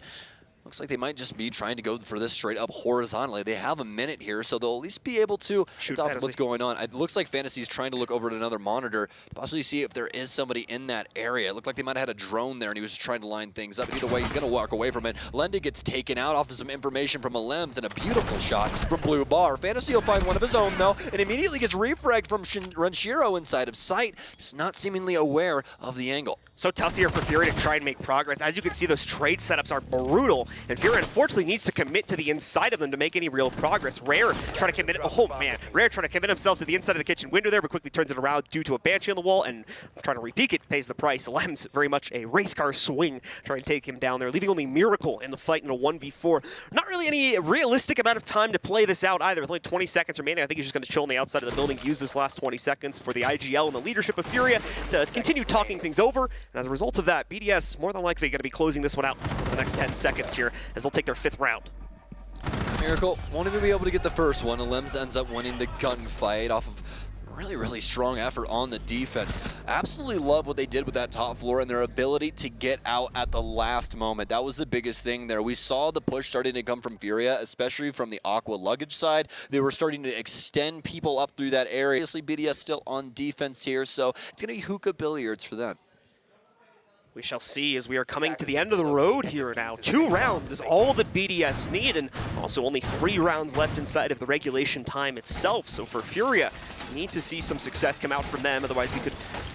Looks like they might just be trying to go for this straight up horizontally. They have a minute here, so they'll at least be able to stop what's going on. It looks like Fntzy's trying to look over at another monitor to possibly see if there is somebody in that area. It looked like they might have had a drone there, and he was just trying to line things up. Either way, he's going to walk away from it. Lenda gets taken out off of some information from Elemzje, and a beautiful shot from Blue Bar. Fntzy will find one of his own, though, and immediately gets refragged from Renshiro inside of sight, just not seemingly aware of the angle. So tough here for FURIA to try and make progress. As you can see, those trade setups are brutal, and FURIA unfortunately needs to commit to the inside of them to make any real progress. Rare trying to commit, oh man, Rare trying to commit himself to the inside of the kitchen window there, but quickly turns it around due to a Banshee on the wall, and trying to repeat it, pays the price. Elemzje, very much a race car swing, trying to take him down there, leaving only Miracle in the fight in a 1v4. Not really any realistic amount of time to play this out either, with only 20 seconds remaining. I think he's just going to chill on the outside of the building, use this last 20 seconds for the IGL and the leadership of FURIA to continue talking things over, and as a result of that, BDS more than likely going to be closing this one out for the next 10 seconds here as they'll take their 5th round. Miracle won't even be able to get the first one. Elemzje ends up winning the gunfight off of really strong effort on the defense. Absolutely love what they did with that top floor and their ability to get out at the last moment. That was the biggest thing there. We saw the push starting to come from FURIA, especially from the Aqua luggage side. They were starting to extend people up through that area. Obviously, BDS still on defense here, so it's going to be hookah billiards for them. We shall see as we are coming to the end of the road here now. 2 rounds is all that BDS need, and also only 3 rounds left inside of the regulation time itself. So for FURIA, we need to see some success come out from them. Otherwise, we could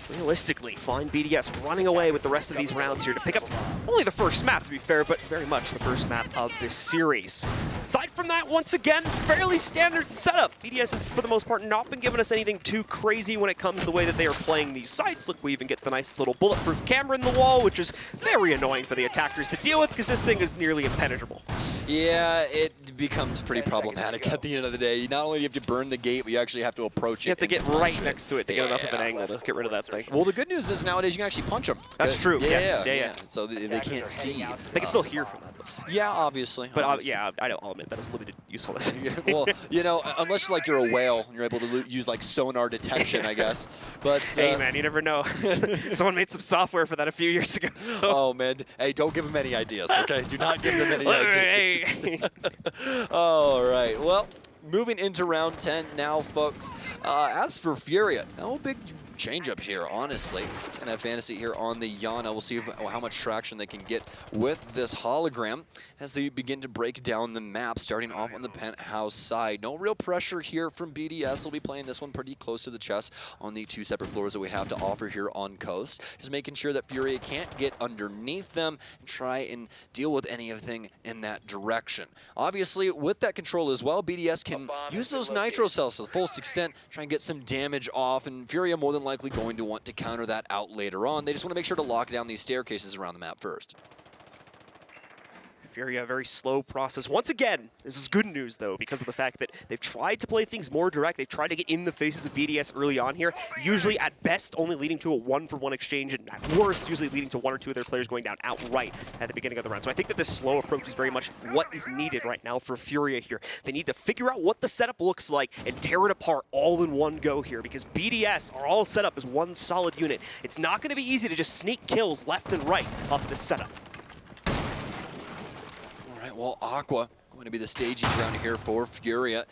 realistically find BDS running away with the rest of these rounds here to pick up only the first map, to be fair, but very much the first map of this series. Aside from that, once again, fairly standard setup. BDS has, for the most part, not been giving us anything too crazy when it comes to the way that they are playing these sites. Look, we even get the nice little bulletproof camera in the wall, which is very annoying for the attackers to deal with because this thing is nearly impenetrable. Yeah, it becomes pretty problematic at the end of the day. Not only do you have to burn the gate, but you actually have to approach it. You have to get right next to it to get enough of an angle to get rid of that thing. Well, the good news is nowadays you can actually punch them. That's true. Yes. Yeah. So they can't see you. They can still hear from that, though. Yeah, obviously. But yeah, I'll admit that is limited usefulness. Well, you know, unless like you're a whale, you're able to use like sonar detection, I guess. But hey, man, you never know. Someone made some software for that a few years ago. Oh man, hey, don't give them any ideas, okay? Do not give them any ideas. All right. Well, moving into round 10 now, folks. As for FURIA, no big change up here, honestly. It's gonna have Fntzy here on the Yana. We'll see how much traction they can get with this hologram as they begin to break down the map, starting off on the penthouse side. No real pressure here from BDS. They'll be playing this one pretty close to the chest on the 2 separate floors that we have to offer here on Coast. Just making sure that FURIA can't get underneath them and try and deal with anything in that direction. Obviously, with that control as well, BDS can use those nitro cells to the full extent, try and get some damage off, and FURIA more than likely going to want to counter that out later on. They just want to make sure to lock down these staircases around the map first. FURIA, a very slow process. Once again, this is good news, though, because of the fact that they've tried to play things more direct. They've tried to get in the faces of BDS early on here, usually at best only leading to a 1-for-1 exchange, and at worst, usually leading to 1 or 2 of their players going down outright at the beginning of the round. So I think that this slow approach is very much what is needed right now for FURIA here. They need to figure out what the setup looks like and tear it apart all in one go here, because BDS are all set up as one solid unit. It's not going to be easy to just sneak kills left and right off of this setup. Well, Aqua going to be the staging ground here for FURIA.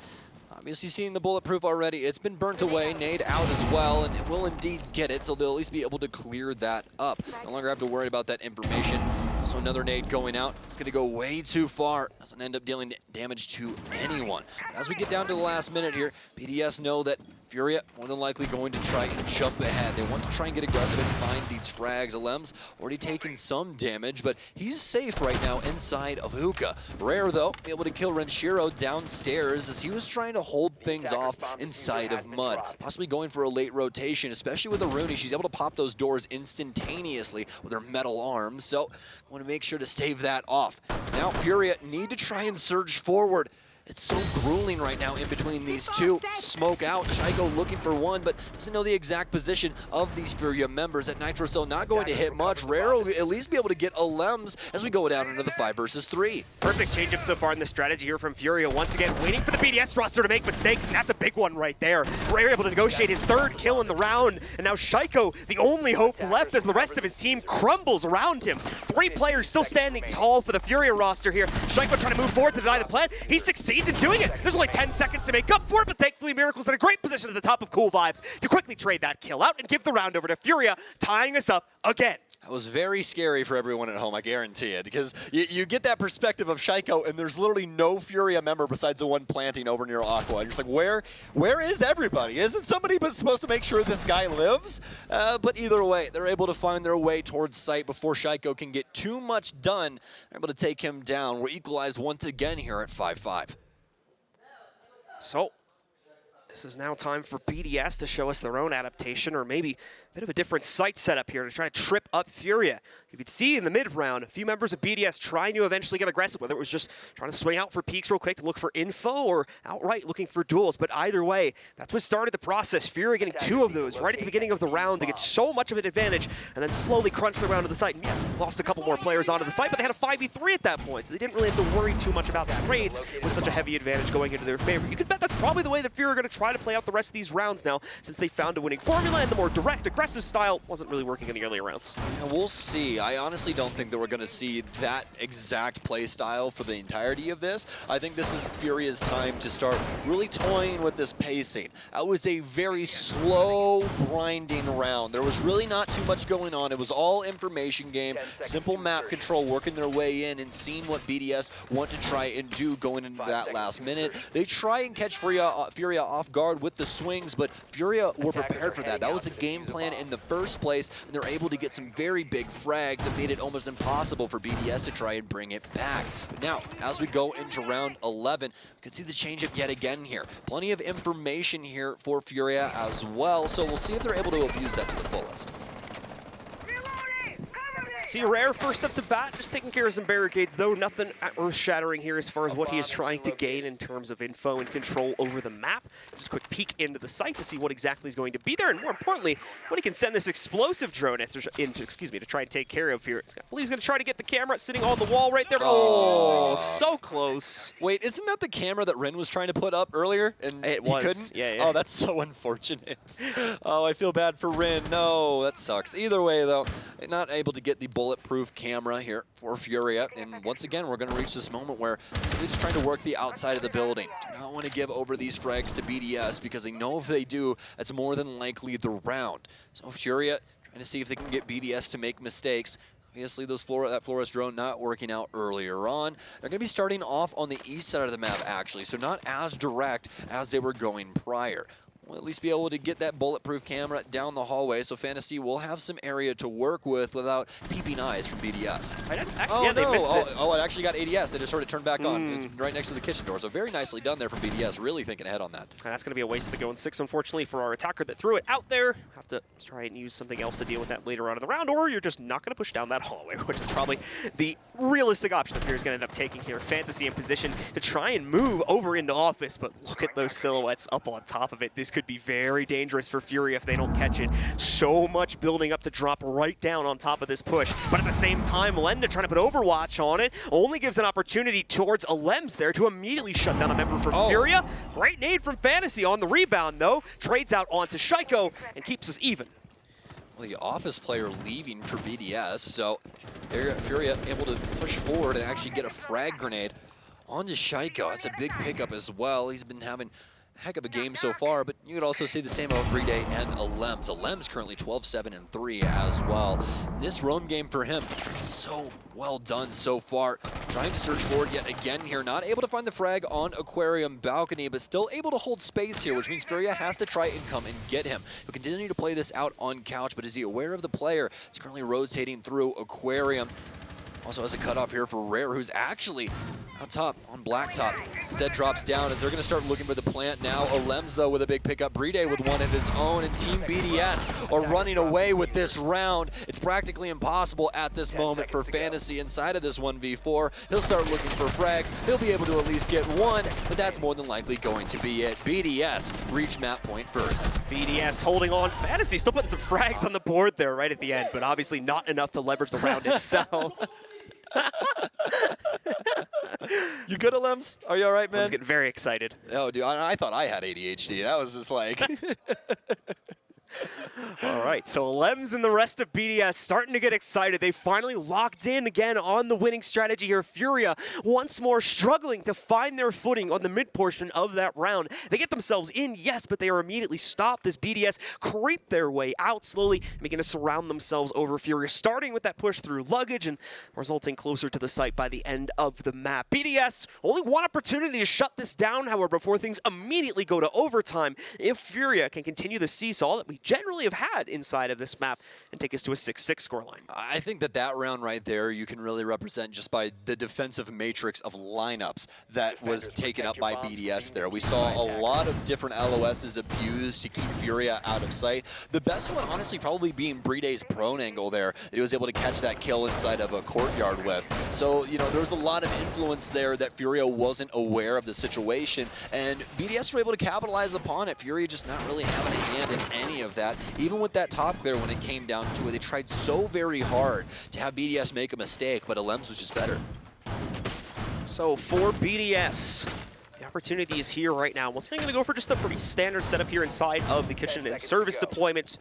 Obviously seeing the bulletproof already. It's been burnt away, nade out as well, and it will indeed get it, so they'll at least be able to clear that up. No longer have to worry about that information. Also another nade going out. It's going to go way too far. Doesn't end up dealing damage to anyone. But as we get down to the last minute here, BDS know that FURIA more than likely going to try and jump ahead. They want to try and get aggressive and find these frags. Elemzje already taken some damage, but he's safe right now inside of hookah. Rare, though, be able to kill Renshiro downstairs as he was trying to hold things off inside of mud. Possibly going for a late rotation, especially with Aruni. She's able to pop those doors instantaneously with her metal arms, so I want to make sure to stave that off. Now FURIA need to try and surge forward. It's so grueling right now in between these two. Smoke out, Shaiiko looking for one, but doesn't know the exact position of these FURIA members. At Nitrocell not going to hit much. Rare will at least be able to get a Lems as we go down into the 5 versus 3. Perfect change-up so far in the strategy here from FURIA. Once again, waiting for the BDS roster to make mistakes, and that's a big one right there. Rare able to negotiate his 3rd kill in the round, and now Shaiiko, the only hope left as the rest of his team crumbles around him. 3 players still standing tall for the FURIA roster here. Shaiiko trying to move forward to deny the plan. He succeeds in doing it. There's only 10 seconds to make up for it, but thankfully Miracle's in a great position at the top of Cool Vibes to quickly trade that kill out and give the round over to FURIA, tying us up again. That was very scary for everyone at home, I guarantee it, because you get that perspective of Shaiiko, and there's literally no FURIA member besides the one planting over near Aqua. You're just like, where is everybody? Isn't somebody supposed to make sure this guy lives? But either way, they're able to find their way towards site before Shaiiko can get too much done. They're able to take him down. We're equalized once again here at 5-5. So, this is now time for BDS to show us their own adaptation, or maybe a bit of a different site setup here to try to trip up FURIA. You could see in the mid-round, a few members of BDS trying to eventually get aggressive, whether it was just trying to swing out for peeks real quick to look for info, or outright looking for duels. But either way, that's what started the process. FURIA getting 2 of those right at the beginning of the round to get so much of an advantage, and then slowly crunch the round to the site. And yes, lost a couple more players onto the site, but they had a 5v3 at that point, so they didn't really have to worry too much about trades with such a heavy advantage going into their favor. You could bet that's probably the way that FURIA are going to try to play out the rest of these rounds now, since they found a winning formula, and the more direct, aggressive style wasn't really working in the earlier rounds. Yeah, we'll see. I honestly don't think that we're going to see that exact play style for the entirety of this. I think this is FURIA's time to start really toying with this pacing. It was a very slow, grinding round. There was really not too much going on. It was all information game, simple map control, working their way in and seeing what BDS want to try and do going into that last minute. They try and catch FURIA off guard with the swings, but FURIA were prepared for that. That was the game plan in the first place, and they're able to get some very big frags that made it almost impossible for BDS to try and bring it back. But now, as we go into round 11, we can see the changeup yet again here. Plenty of information here for FURIA as well, so we'll see if they're able to abuse that to the fullest. See Rare first up to bat, just taking care of some barricades though. Nothing earth-shattering here as far as what he is trying to gain in terms of info and control over the map. Just a quick peek into the site to see what exactly is going to be there, and more importantly, what he can send this explosive drone into, to try and take care of here. I believe he's going to try to get the camera sitting on the wall right there. Oh, so close. Wait, isn't that the camera that Ren was trying to put up earlier? And it he was. couldn't? Yeah. Oh, that's so unfortunate. Oh, I feel bad for Ren. No, that sucks. Either way, though, not able to get the bulletproof camera here for FURIA. And once again, we're going to reach this moment where they're just trying to work the outside of the building. Do not want to give over these frags to BDS because they know if they do, that's more than likely the round. So FURIA trying to see if they can get BDS to make mistakes. Obviously, that Flores drone not working out earlier on. They're going to be starting off on the east side of the map, actually, so not as direct as they were going prior. We'll at least be able to get that bulletproof camera down the hallway, so Fntzy will have some area to work with without peeping eyes from BDS. They missed it. Oh, it actually got ADS. They just heard it turn back on. It's right next to the kitchen door, so very nicely done there from BDS, really thinking ahead on that. And that's going to be a waste of the going 6, unfortunately, for our attacker that threw it out there. Have to try and use something else to deal with that later on in the round, or you're just not going to push down that hallway, which is probably the realistic option that FURIA's going to end up taking here. Fntzy in position to try and move over into office, but look at those silhouettes up on top of it. This could be very dangerous for FURIA if they don't catch it. So much building up to drop right down on top of this push, but at the same time, Lenda trying to put Overwatch on it only gives an opportunity towards Elemzje there to immediately shut down a member from FURIA. Great nade from Fntzy on the rebound though, trades out onto Shaiiko and keeps us even. Well, the office player leaving for BDS, so FURIA able to push forward and actually get a frag grenade onto Shaiiko. That's a big pickup as well. He's been having heck of a game so far, but you could also see the same about BriD.BDS and Elemzje. Elemzje currently 12-7-3 as well. This roam game for him, so well done so far. Trying to search forward yet again here, not able to find the frag on Aquarium Balcony, but still able to hold space here, which means FURIA has to try and come and get him. He'll continue to play this out on Couch, but is he aware of the player? He's currently rotating through Aquarium. Also has a cutoff here for Rare, who's actually out top on Blacktop. Instead drops down as they're going to start looking for the plant now. Elemzje with a big pickup. BriD with one of his own, and Team BDS are running away with this round. It's practically impossible at this moment for Fntzy inside of this 1v4. He'll start looking for frags. He'll be able to at least get one, but that's more than likely going to be it. BDS reach map point first. BDS holding on. Fntzy still putting some frags on the board there right at the end, but obviously not enough to leverage the round itself. You good, Elems? Are you all right, man? I was getting very excited. Oh, dude, I thought I had ADHD. That was just like... All right, so Elems and the rest of BDS starting to get excited. They finally locked in again on the winning strategy here. FURIA once more struggling to find their footing on the mid portion of that round. They get themselves in, yes, but they are immediately stopped as BDS creep their way out slowly, making to surround themselves over FURIA, starting with that push through luggage and resulting closer to the site by the end of the map. BDS only one opportunity to shut this down, however, before things immediately go to overtime. If FURIA can continue the seesaw that we generally have had inside of this map and take us to a 6-6 scoreline. I think that round right there you can really represent just by the defensive matrix of lineups that was taken up by BDS there. We saw a lot of different LOSs abused to keep FURIA out of sight. The best one honestly probably being BriD's prone angle there that he was able to catch that kill inside of a courtyard with. So, you know, there was a lot of influence there that FURIA wasn't aware of the situation, and BDS were able to capitalize upon it. FURIA just not really having a hand in any of that. Even with that top clear when it came down to it, they tried so very hard to have BDS make a mistake, but Elemzje was just better. So for BDS, the opportunity is here right now. Once again, going to go for just a pretty standard setup here inside of the kitchen and service deployment.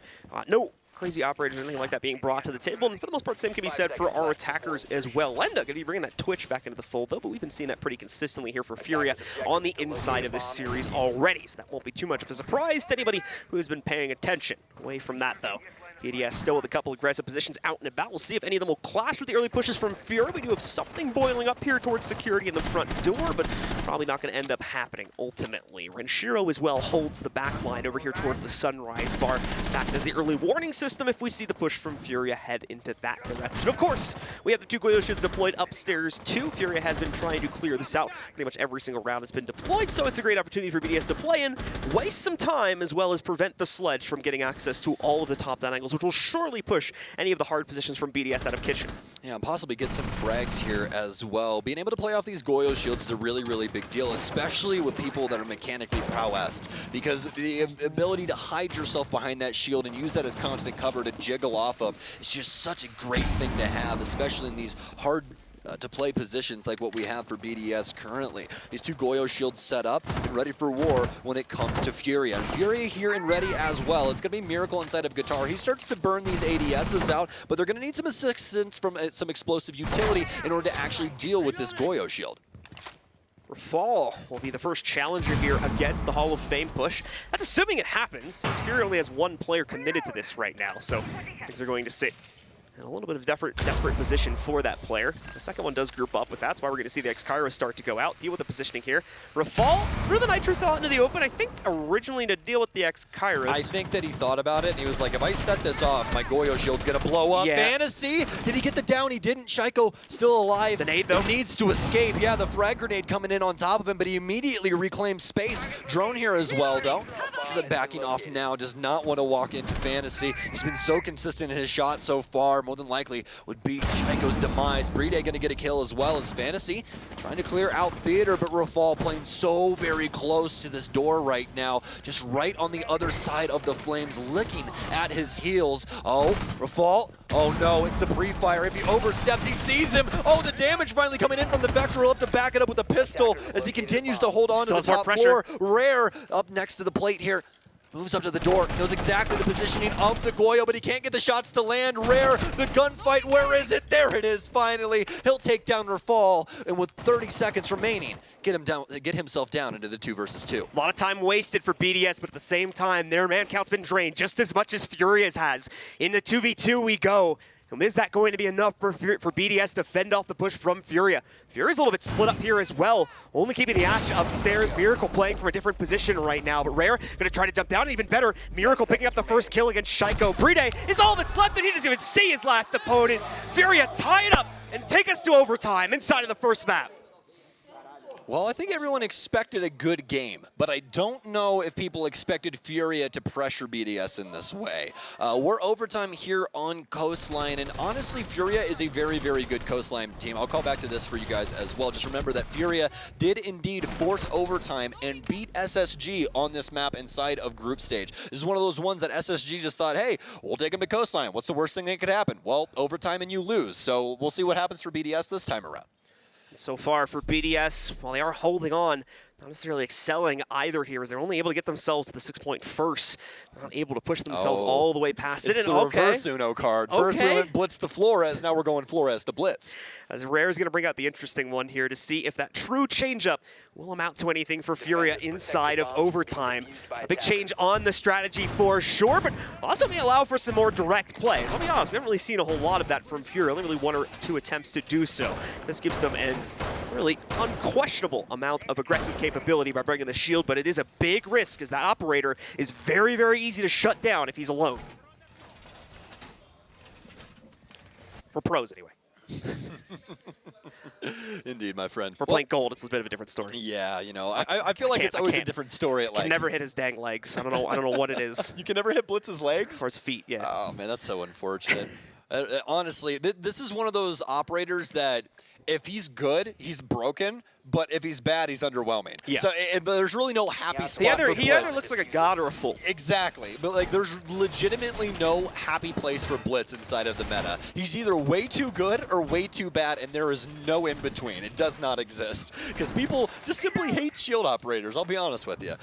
No crazy operators or anything like that being brought to the table, and for the most part, same can be said for our attackers as well. Lenda going to be bringing that Twitch back into the fold, though, but we've been seeing that pretty consistently here for FURIA on the inside of this series already, so that won't be too much of a surprise to anybody who has been paying attention. Away from that, though, BDS still with a couple aggressive positions out and about. We'll see if any of them will clash with the early pushes from FURIA. We do have something boiling up here towards security in the front door, but probably not going to end up happening ultimately. Renshiro as well holds the back line over here towards the Sunrise bar. Back as the early warning system if we see the push from FURIA head into that direction. Of course, we have the two Goyo shields deployed upstairs too. FURIA has been trying to clear this out pretty much every single round it's been deployed, so it's a great opportunity for BDS to play in, waste some time, as well as prevent the sledge from getting access to all of the top-down angles, which will surely push any of the hard positions from BDS out of kitchen. Yeah, and possibly get some frags here as well. Being able to play off these Goyo shields is a really, really big deal, especially with people that are mechanically prowessed, because the ability to hide yourself behind that shield and use that as constant cover to jiggle off of is just such a great thing to have, especially in these hard to play positions like what we have for BDS currently. These two Goyo shields set up and ready for war when it comes to FURIA. And FURIA here and ready as well. It's going to be Miracle inside of Guitar. He starts to burn these ADSs out, but they're going to need some assistance from some explosive utility in order to actually deal with this Goyo shield. RaFaLe will be the first challenger here against the Hall of Fame push. That's assuming it happens, as FURIA only has one player committed to this right now, so things are going to sit in a little bit of desperate position for that player. The second one does group up with that. That's why we're going to see the X-Kyra start to go out, deal with the positioning here. RaFaLe threw the Nitro Cell out into the open, I think originally to deal with the X-Kyras. I think that he thought about it, and he was like, if I set this off, my Goyo shield's going to blow up. Yeah. Fntzy, did he get the down? He didn't. Shaiiko still alive. The nade, though. He needs to escape. Yeah, the frag grenade coming in on top of him, but he immediately reclaims space. Drone here as well, though. Is it backing off now? Does not want to walk into Fntzy. He's been so consistent in his shot so far, more than likely would be Shaiiko's demise. BriD going to get a kill as well as Fntzy trying to clear out Theater, but RaFaLe playing so very close to this door right now, just right on the other side of the flames, licking at his heels. Oh, RaFaLe. Oh no, it's the pre-fire. If he oversteps, he sees him. Oh, the damage finally coming in from the Vector. He'll have to back it up with a pistol as he continues to hold on to the top floor. Rare up next to the plate here. Moves up to the door, knows exactly the positioning of the Goyo, but he can't get the shots to land. Rare, the gunfight, where is it? There it is, finally. He'll take down RaFaLe, and with 30 seconds remaining, get himself down into the 2 versus 2. A lot of time wasted for BDS, but at the same time, their man count's been drained just as much as FURIA's has. In the 2v2 we go. And is that going to be enough for BDS to fend off the push from FURIA? FURIA's a little bit split up here as well, only keeping the Ashe upstairs. Miracle playing from a different position right now, but Rare going to try to jump down, and even better, Miracle picking up the first kill against Shaiiko. BriD is all that's left, and he doesn't even see his last opponent. FURIA tie it up and take us to overtime inside of the first map. Well, I think everyone expected a good game, but I don't know if people expected FURIA to pressure BDS in this way. We're overtime here on Coastline, and honestly, FURIA is a very, very good Coastline team. I'll call back to this for you guys as well. Just remember that FURIA did indeed force overtime and beat SSG on this map inside of group stage. This is one of those ones that SSG just thought, hey, we'll take them to Coastline. What's the worst thing that could happen? Well, overtime and you lose. So we'll see what happens for BDS this time around. So far for BDS, while they are holding on, not necessarily excelling either here, as they're only able to get themselves to the 6-point first, not able to push themselves all the way past it. It's the reverse Uno card. First we went Blitz to Flores, now we're going Flores to Blitz. As Rare is going to bring out the interesting one here to see if that true changeup will amount to anything for FURIA inside of overtime. A big change on the strategy for sure, but also may allow for some more direct plays. I'll be honest, we haven't really seen a whole lot of that from FURIA, only really 1 or 2 attempts to do so. This gives them an really unquestionable amount of aggressive capability by bringing the shield, but it is a big risk as that operator is very, very easy to shut down if he's alone. For pros, anyway. Indeed, my friend. For playing gold, it's a bit of a different story. Yeah, you know, I feel like it's always a different story at like. Can never hit his dang legs. I don't know what it is. You can never hit Blitz's legs? Or his feet, yeah. Oh man, that's so unfortunate. Honestly, this is one of those operators that if he's good, he's broken. But if he's bad, he's underwhelming. Yeah. So but there's really no happy spot for Blitz. He either looks like a god or a fool. Exactly. But like, there's legitimately no happy place for Blitz inside of the meta. He's either way too good or way too bad, and there is no in between. It does not exist because people just simply hate shield operators. I'll be honest with you.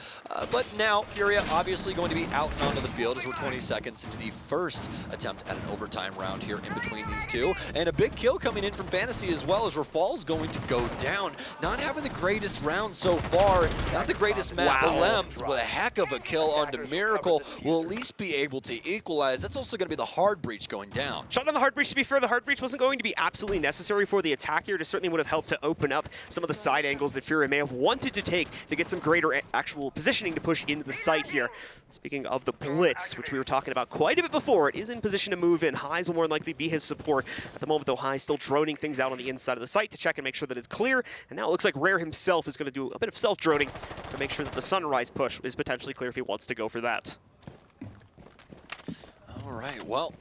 But now FURIA obviously going to be out and onto the field as we're 20 seconds into the first attempt at an overtime round here in between these two, and a big kill coming in from Fntzy as well as RaFaLe's going to go down. Not having the greatest round so far, not the greatest map, but Lems with a heck of a kill onto Miracle will at least be able to equalize. That's also going to be the hard breach going down. Shot on the hard breach, to be fair, the hard breach wasn't going to be absolutely necessary for the attack here. It certainly would have helped to open up some of the side angles that FURIA may have wanted to take to get some greater actual positioning to push into the site here. Speaking of the Blitz, which we were talking about quite a bit before, it is in position to move in. Highs will more than likely be his support. At the moment, though, Highs still droning things out on the inside of the site to check and make sure that it's clear. And now it looks like Rare himself is going to do a bit of self-droning to make sure that the Sunrise push is potentially clear if he wants to go for that. All right, well,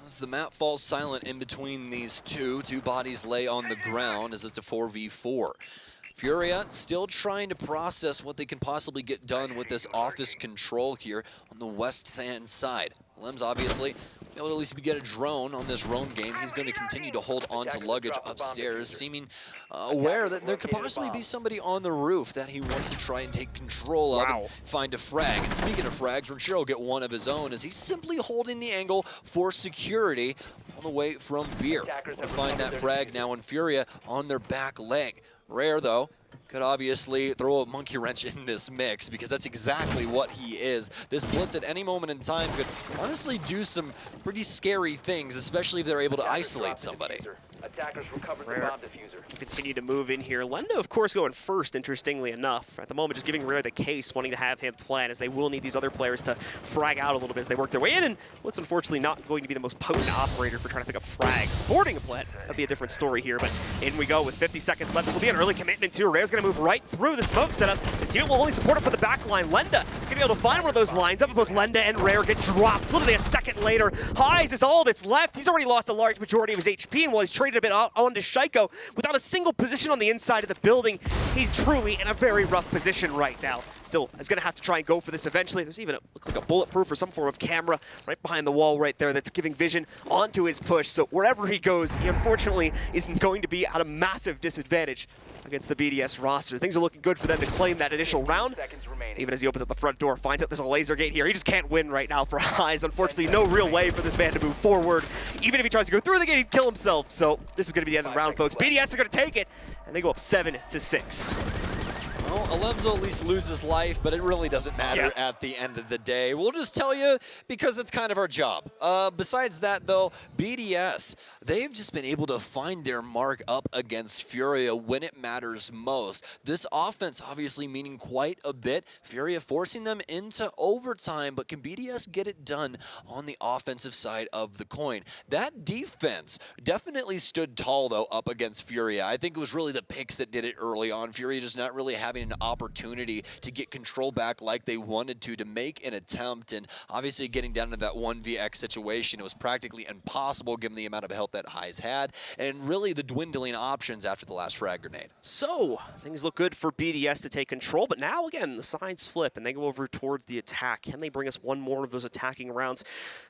as the map falls silent in between these two bodies lay on the ground as it's a 4v4. FURIA still trying to process what they can possibly get done with this office control here on the west-hand side. Lem's obviously able to at least get a drone on this roam game. He's going to continue to hold on to luggage upstairs, seeming aware that there could possibly be somebody on the roof that he wants to try and take control of and find a frag. And speaking of frags, Renshiro will get one of his own as he's simply holding the angle for security on the way from Beer. We'll find that frag now on FURIA on their back leg. Rare, though, could obviously throw a monkey wrench in this mix because that's exactly what he is. This Blitz at any moment in time could honestly do some pretty scary things, especially if they're able to isolate somebody. Attackers recovered the bomb diffuser. Continue to move in here. Lenda, of course, going first, interestingly enough. At the moment, just giving Rare the case, wanting to have him plan, as they will need these other players to frag out a little bit as they work their way in. And Blitz, unfortunately, not going to be the most potent operator for trying to pick up frags. Supporting a plant, that'd be a different story here. But in we go with 50 seconds left. This will be an early commitment, too. Rare's going to move right through the smoke setup. This unit will only support it for the back line. Lenda is going to be able to find one of those lines up, and both Lenda and Rare get dropped. Literally a second later. Highs is all that's left. He's already lost a large majority of his HP, and while he's traded a bit onto Shaiiko, without a single position on the inside of the building, he's truly in a very rough position right now. Still, is going to have to try and go for this eventually. There's even look like a bulletproof or some form of camera right behind the wall right there that's giving vision onto his push. So wherever he goes, he unfortunately is going to be at a massive disadvantage against the BDS roster. Things are looking good for them to claim that initial round. Even as he opens up the front door, finds out there's a laser gate here. He just can't win right now for Highs. Unfortunately, no real way for this man to move forward. Even if he tries to go through the gate, he'd kill himself. So this is going to be the end of the round, folks. BDS are going to take it, and they go up 7-6. Well, Elemzje at least loses life, but it really doesn't matter at the end of the day. We'll just tell you because it's kind of our job. Besides that, though, BDS, they've just been able to find their mark up against FURIA when it matters most. This offense obviously meaning quite a bit. FURIA forcing them into overtime, but can BDS get it done on the offensive side of the coin? That defense definitely stood tall, though, up against FURIA. I think it was really the picks that did it early on. FURIA just not really having an opportunity to get control back like they wanted to make an attempt, and obviously getting down to that 1vx situation, it was practically impossible given the amount of health that High's had, and really the dwindling options after the last frag grenade. So, things look good for BDS to take control, but now again, the sides flip and they go over towards the attack. Can they bring us one more of those attacking rounds?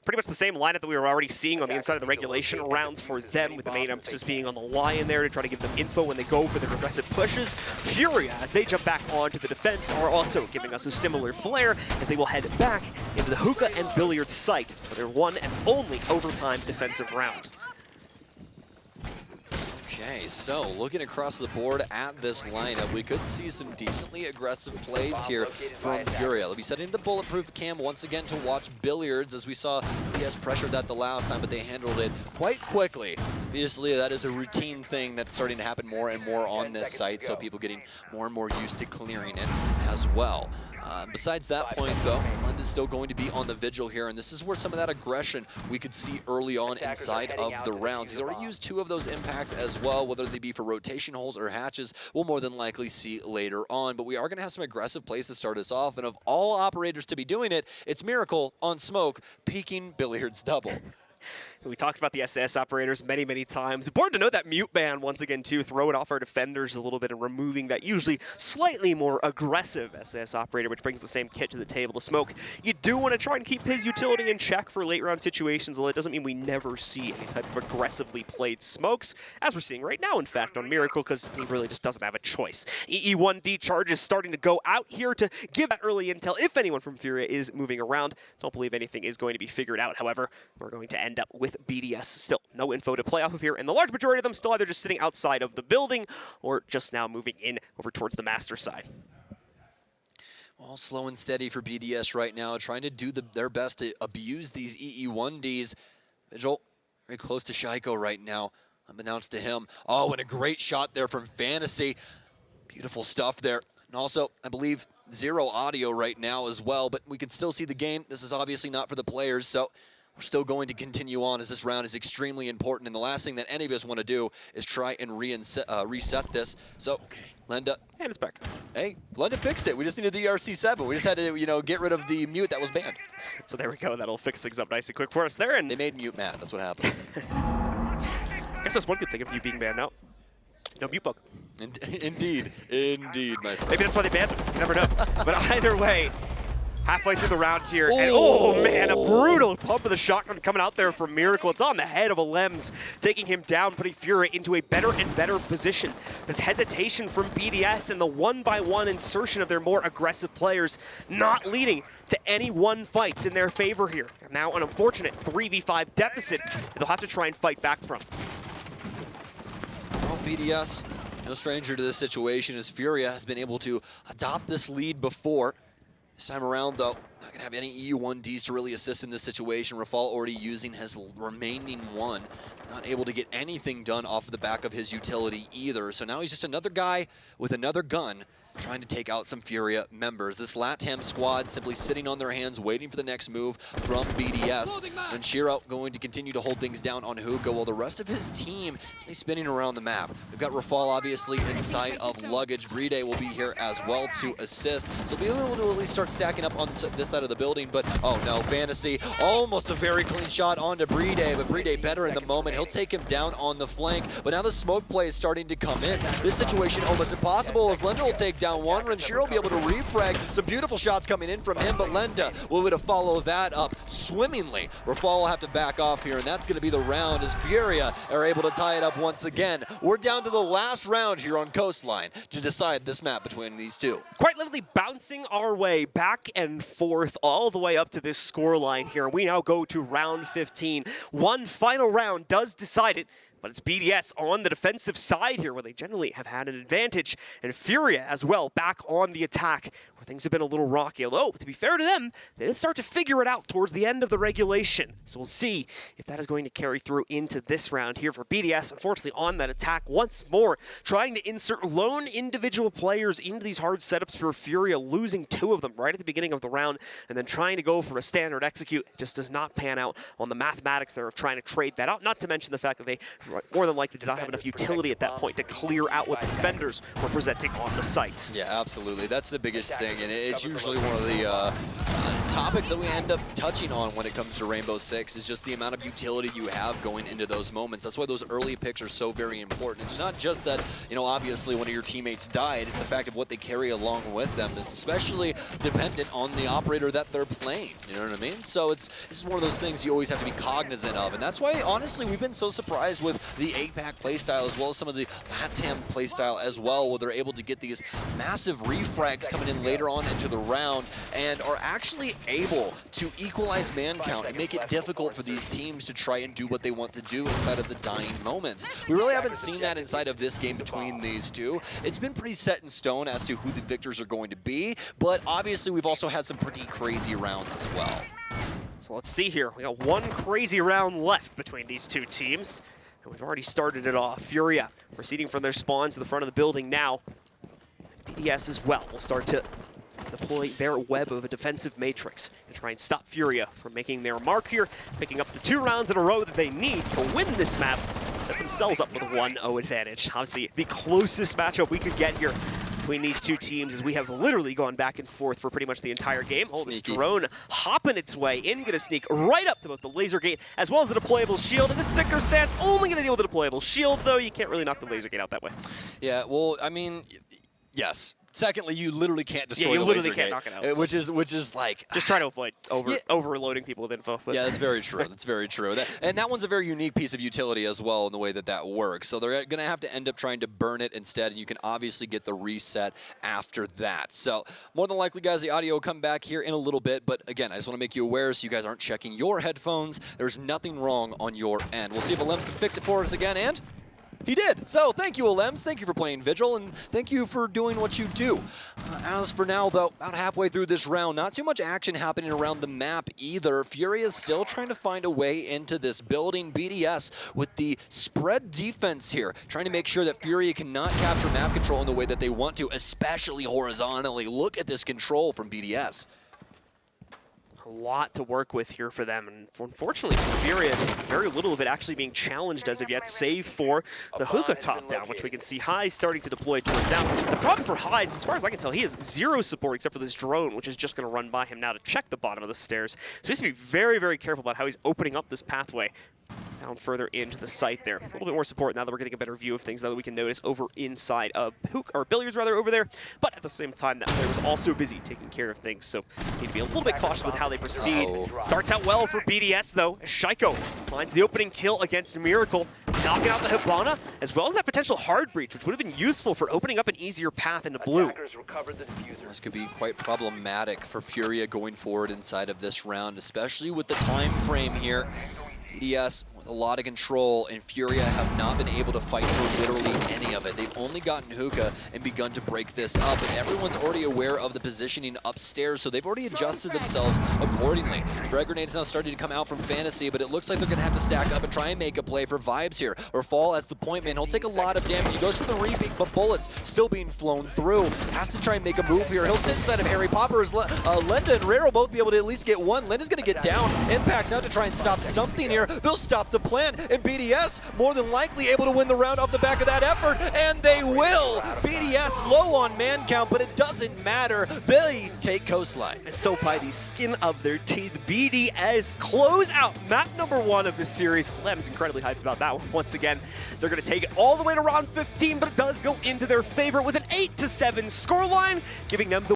Pretty much the same lineup that we were already seeing on the inside of the regulation rounds for them, with the main emphasis being on the Lion there to try to give them info when they go for their aggressive pushes. FURIA, as they jump back onto the defense, are also giving us a similar flair as they will head back into the hookah and billiards site for their one and only overtime defensive round. Okay, so looking across the board at this lineup, we could see some decently aggressive plays here from FURIA. They'll be setting the bulletproof cam once again to watch billiards, as we saw BDS pressured that the last time, but they handled it quite quickly. Obviously, that is a routine thing that's starting to happen more and more on this site, so people getting more and more used to clearing it as well. Besides that point, though, Lenda's still going to be on the vigil here, and this is where some of that aggression we could see early on inside of the rounds. He's already used 2 of those impacts as well, whether they be for rotation holes or hatches, we'll more than likely see later on. But we are going to have some aggressive plays to start us off, and of all operators to be doing it, it's Miracle on Smoke, peeking billiards double. We talked about the SAS operators many, many times. Important to note that mute ban once again too, throwing off our defenders a little bit and removing that usually slightly more aggressive SAS operator, which brings the same kit to the table. The Smoke, you do want to try and keep his utility in check for late round situations, although it doesn't mean we never see any type of aggressively played smokes, as we're seeing right now, in fact, on Miracle, because he really just doesn't have a choice. EE1D charge is starting to go out here to give that early intel if anyone from FURIA is moving around. Don't believe anything is going to be figured out, however. We're going to end up with BDS. Still no info to play off of here, and the large majority of them still either just sitting outside of the building or just now moving in over towards the master side. All slow and steady for BDS right now, trying to do their best to abuse these EE1Ds. Vigil very close to Shaiiko right now, unbeknownst to him. Oh, and a great shot there from Fntzy. Beautiful stuff there. And also, I believe, 0 audio right now as well, but we can still see the game. This is obviously not for the players, so we're still going to continue on, as this round is extremely important, and the last thing that any of us want to do is try and reset this. So, Lenda. And it's back. Hey, Lenda fixed it. We just needed the ERC7. We just had to, get rid of the mute that was banned. So there we go. That'll fix things up nice and quick for us there. And they made mute mad. That's what happened. I guess that's one good thing of you being banned now. No mute bug. Indeed. Indeed, my friend. Maybe that's why they banned him. You never know. But either way, halfway through the round here, and oh man, a brutal pump of the shotgun coming out there from Miracle. It's on the head of Elemzje, taking him down, putting FURIA into a better and better position. This hesitation from BDS and the one-by-one insertion of their more aggressive players not leading to any one fights in their favor here. Now an unfortunate 3v5 deficit that they'll have to try and fight back from. Well, BDS, no stranger to this situation, as FURIA has been able to adopt this lead before. This time around, though, not going to have any EU1Ds to really assist in this situation. RaFaLe already using his remaining one. Not able to get anything done off of the back of his utility either. So now he's just another guy with another gun trying to take out some FURIA members. This LATAM squad simply sitting on their hands, waiting for the next move from BDS. Renshiro going to continue to hold things down on hookah, while the rest of his team is spinning around the map. We've got RaFaLe obviously inside of luggage. BriD will be here as well to assist. So we'll be able to at least start stacking up on this side of the building, but oh no, Fntzy, almost a very clean shot onto BriD, but BriD better in the moment. He'll take him down on the flank, but now the smoke play is starting to come in. This situation almost impossible, as Lenda will take down one. Renshiro will be able to refrag. Some beautiful shots coming in from him, but Lenda will be able to follow that up swimmingly. RaFaLe will have to back off here, and that's going to be the round, as FURIA are able to tie it up once again. We're down to the last round here on Coastline to decide this map between these two. Quite literally bouncing our way back and forth all the way up to this scoreline here. We now go to round 15. One final round does decide it. But it's BDS on the defensive side here, where they generally have had an advantage, and FURIA as well back on the attack, where things have been a little rocky. Although, to be fair to them, they did start to figure it out towards the end of the regulation. So we'll see if that is going to carry through into this round here for BDS. Unfortunately, on that attack once more, trying to insert lone individual players into these hard setups for FURIA, losing 2 of them right at the beginning of the round, and then trying to go for a standard execute. It just does not pan out on the mathematics there of trying to trade that out. Not to mention the fact that they more than likely did not have enough utility at that point to clear out what the defenders were presenting on the site. Yeah, absolutely. That's the biggest thing, and it's usually one of the topics that we end up touching on when it comes to Rainbow Six, is just the amount of utility you have going into those moments. That's why those early picks are so very important. It's not just that, you know, obviously one of your teammates died, it's the fact of what they carry along with them, especially dependent on the operator that they're playing, you know what I mean? So it's one of those things you always have to be cognizant of, and that's why, honestly, we've been so surprised with the 8-pack playstyle as well as some of the LATAM playstyle as well, where they're able to get these massive refrags coming in later on into the round and are actually able to equalize man count and make it difficult for these teams to try and do what they want to do inside of the dying moments. We really haven't seen that inside of this game between these two. It's been pretty set in stone as to who the victors are going to be, but obviously we've also had some pretty crazy rounds as well. So let's see here. We got 1 crazy round left between these 2 teams, and we've already started it off. FURIA proceeding from their spawn to the front of the building now. BDS as well will start to deploy their web of a defensive matrix and try and stop FURIA from making their mark here, picking up the 2 rounds in a row that they need to win this map, set themselves up with a 1-0 advantage. Obviously, the closest matchup we could get here between these 2 teams, as we have literally gone back and forth for pretty much the entire game. Oh, this drone hopping its way in, gonna sneak right up to both the laser gate as well as the deployable shield, and the Sicker stance only gonna deal with the deployable shield, though you can't really knock the laser gate out that way. Yeah, well, I mean, yes. Secondly, you literally can't destroy the laser gate. Yeah, you literally can't knock it out. Which is like... Just try to avoid overloading people with info. But. Yeah, that's very true. That's very true. And that one's a very unique piece of utility as well in the way that that works. So they're going to have to end up trying to burn it instead, and you can obviously get the reset after that. So more than likely, guys, the audio will come back here in a little bit. But again, I just want to make you aware so you guys aren't checking your headphones. There's nothing wrong on your end. We'll see if Elemzje can fix it for us again, and... he did. So thank you, Elemzje. Thank you for playing Vigil, and thank you for doing what you do. As for now, though, about halfway through this round, not too much action happening around the map either. FURIA is still trying to find a way into this building. BDS with the spread defense here, trying to make sure that FURIA cannot capture map control in the way that they want to, especially horizontally. Look at this control from BDS. A lot to work with here for them, and unfortunately for FURIA, just very little of it actually being challenged as of yet, save for the hookah top down, which we can see High starting to deploy towards now. The problem for High is, as far as I can tell, he has 0 support except for this drone, which is just going to run by him now to check the bottom of the stairs. So he has to be very, very careful about how he's opening up this pathway down further into the site there. A little bit more support now that we're getting a better view of things, now that we can notice over inside of billiards rather over there. But at the same time, that player was also busy taking care of things, so need to be a little bit cautious with how they proceed. Starts out well for BDS though. Shaiiko finds the opening kill against Miracle, knocking out the Hibana, as well as that potential hard breach, which would have been useful for opening up an easier path into blue. This could be quite problematic for FURIA going forward inside of this round, especially with the time frame here. BDS with a lot of control, and FURIA have not been able to fight for literally any of it. They've only gotten hookah and begun to break this up, and everyone's already aware of the positioning upstairs, so they've already adjusted themselves accordingly. Frag grenade is now starting to come out from Fntzy, but it looks like they're going to have to stack up and try and make a play for Vibes here. RaFaLe as the point man, he'll take a lot of damage. He goes for the repeat, but bullets still being flown through. Has to try and make a move here. He'll sit inside of Harry Popper as Lenda and Rare will both be able to at least get one. Lenda's going to get down. Impact's out to try and stop something here. They'll stop the plan, and BDS more than likely able to win the round off the back of that effort, and they will. BDS low on man count, but it doesn't matter. They take Coastline. And so by the skin of their teeth, BDS close out map number 1 of this series. Lem's incredibly hyped about that one once again. So they're going to take it all the way to round 15, but it does go into their favor with an 8-7 scoreline, giving them the